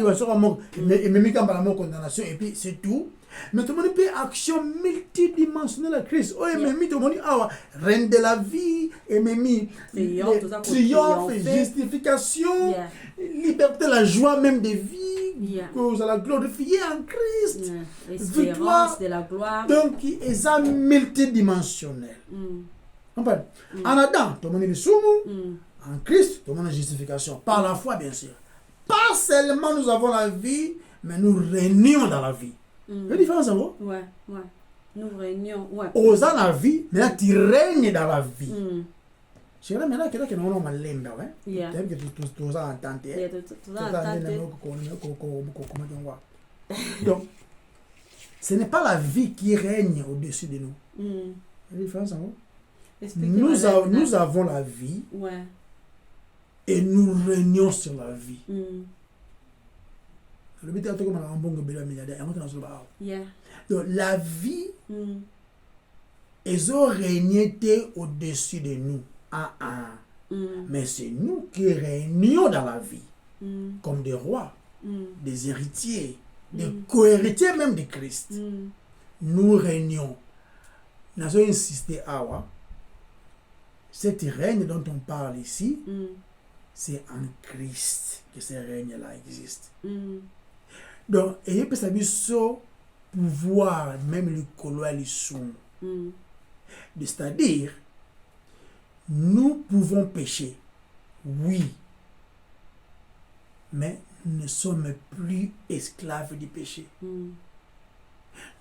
et même quand la condamnation, et puis c'est tout. Mais tout le monde peut action multidimensionnelle à Christ. Oh, et même tout le monde reine de la vie, et même triomphe, justification, liberté, la joie même de vie, que vous allez glorifier en Christ. Victoire de la gloire. Donc, c'est multidimensionnel. En Adam, tout le monde est soumou. En Christ, tout le monde a justification. Par la foi, bien sûr. Pas seulement nous avons la vie, mais nous régnons dans la vie. La différence, c'est quoi? Nous régnons. Osant la vie, maintenant tu règnes dans la vie. Je dirais maintenant que nous avons mal l'aimé. C'est-à-dire que tu as entendu. Donc, ce n'est pas la vie qui règne au-dessus de nous. La différence, c'est quoi? Nous avons la vie. Et nous régnons sur la vie. Le but est comme un bon milliardaire. Donc la vie, ils ont régné au-dessus de nous. Mais c'est nous qui régnons dans la vie, comme des rois, des héritiers, des co-héritiers même de Christ. Nous régnons. Nous avons insisté à cette règne dont on parle ici. C'est en Christ que ce règne-là existe. Donc, et il peut savoir ce pouvoir, même le colossal soum. C'est-à-dire, nous pouvons pécher, oui, mais nous ne sommes plus esclaves du péché.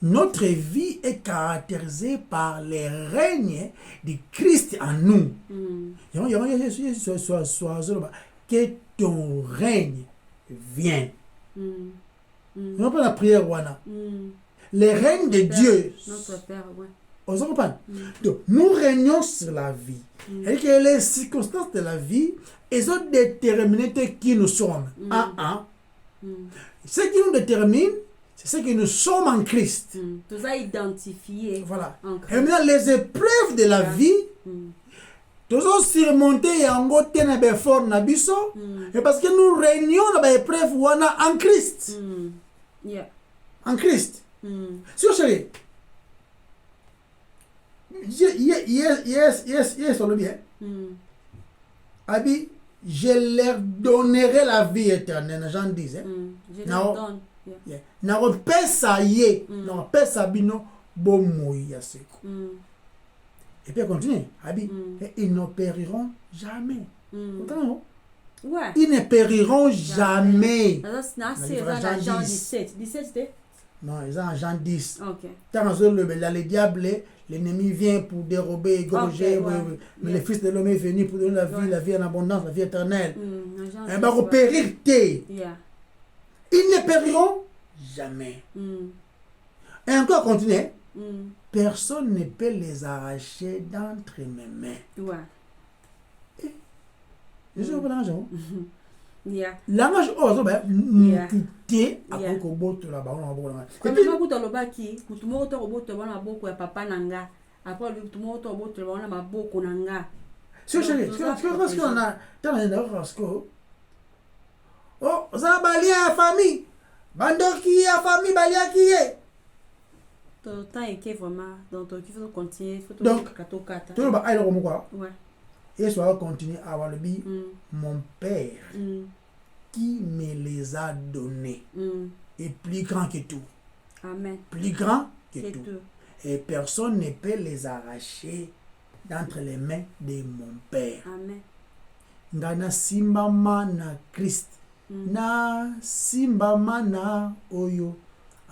Notre vie est caractérisée par les règnes de Christ en nous. Que ton règne vienne. On n'a pas la prière, Wana. Les règnes de Dieu. Notre Père, On s'en comprend. Donc, nous régnons sur la vie. Et que les circonstances de la vie, elles ont déterminé qui nous sommes. Ce qui nous détermine, c'est ce que nous sommes en Christ. Tout ça identifié. Voilà. Et maintenant, les épreuves de la vie, nous avons surmonté en côté de fort nabiso, et parce que nous régnons dans l'épreuve en Christ. En Christ. Si vous chérie, yes, on le bien. Abi, je leur donnerai la vie éternelle. Jean 10. Je leur donne. Yeah. Nakopesa ye, nakopesa bino bomoi ya seko. Et puis continue, et ils ne périront jamais. Ouais. Ils ne périront jamais. C'est Jean 17. 17 c'était? Non, ils sont en Jean 10. Ok. Quand le diable, l'ennemi vient pour dérober, égorger, mais le Fils de l'homme est venu pour donner la vie en abondance, la vie éternelle. Et va périr. Ils ne périront jamais. Et encore continue. Personne ne peut les arracher d'entre mes mains. Ouais. Je suis au l'argent. Yeah. Langage ozo ba mutute akoko boto la ba on ba. Et puis ma kuta lobaki, mutu moko to boto ba na boko ya papa nanga. Après mutu moko to boto ba na maboko nanga. C'est chérie, parce qu'on a dans les horoscopes. Oh, ça balia famille. Bandoki ya famille balia qui est. Ton temps est que vraiment donc il faut continuer, il faut donc katokata. Tout le ba aïe comme quoi. Ouais. Et soit continuer à avoir le bi mon père qui me les a donnés est plus grand que tout. Amen. Plus grand que tout. Et personne ne peut les arracher d'entre les mains de mon père. Amen. Ngana simbama na Christ. Na simbama na oyo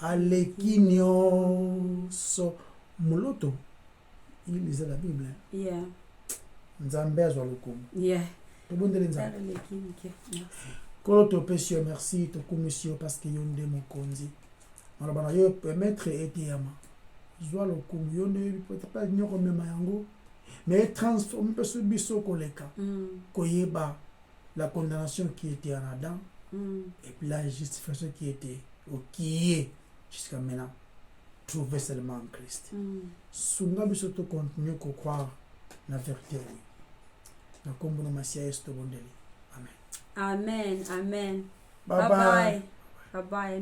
alekinyo so muloto. Il lisait la Bible. Yeah. Nzambe azwa lokumu. Yeah. Tobondele nzambe. Kolo topesi yo merci tokumisi yo parce que yo nde mokonzi. Maloba na yo permettre ete yama. Zwa lokumu yo nde peut-être pas nyoko mema yango. Mais transforme pe biso koleka. Koyeba la condamnation qui était en Adam. Et puis la justification qui était ou qui est jusqu'à maintenant trouvé seulement en Christ. Sunga biso to continuer ko croire la vérité oui. Na kombo na masia yesu tobondeli. Amen. Amen. Amen. Bye bye. Bye bye.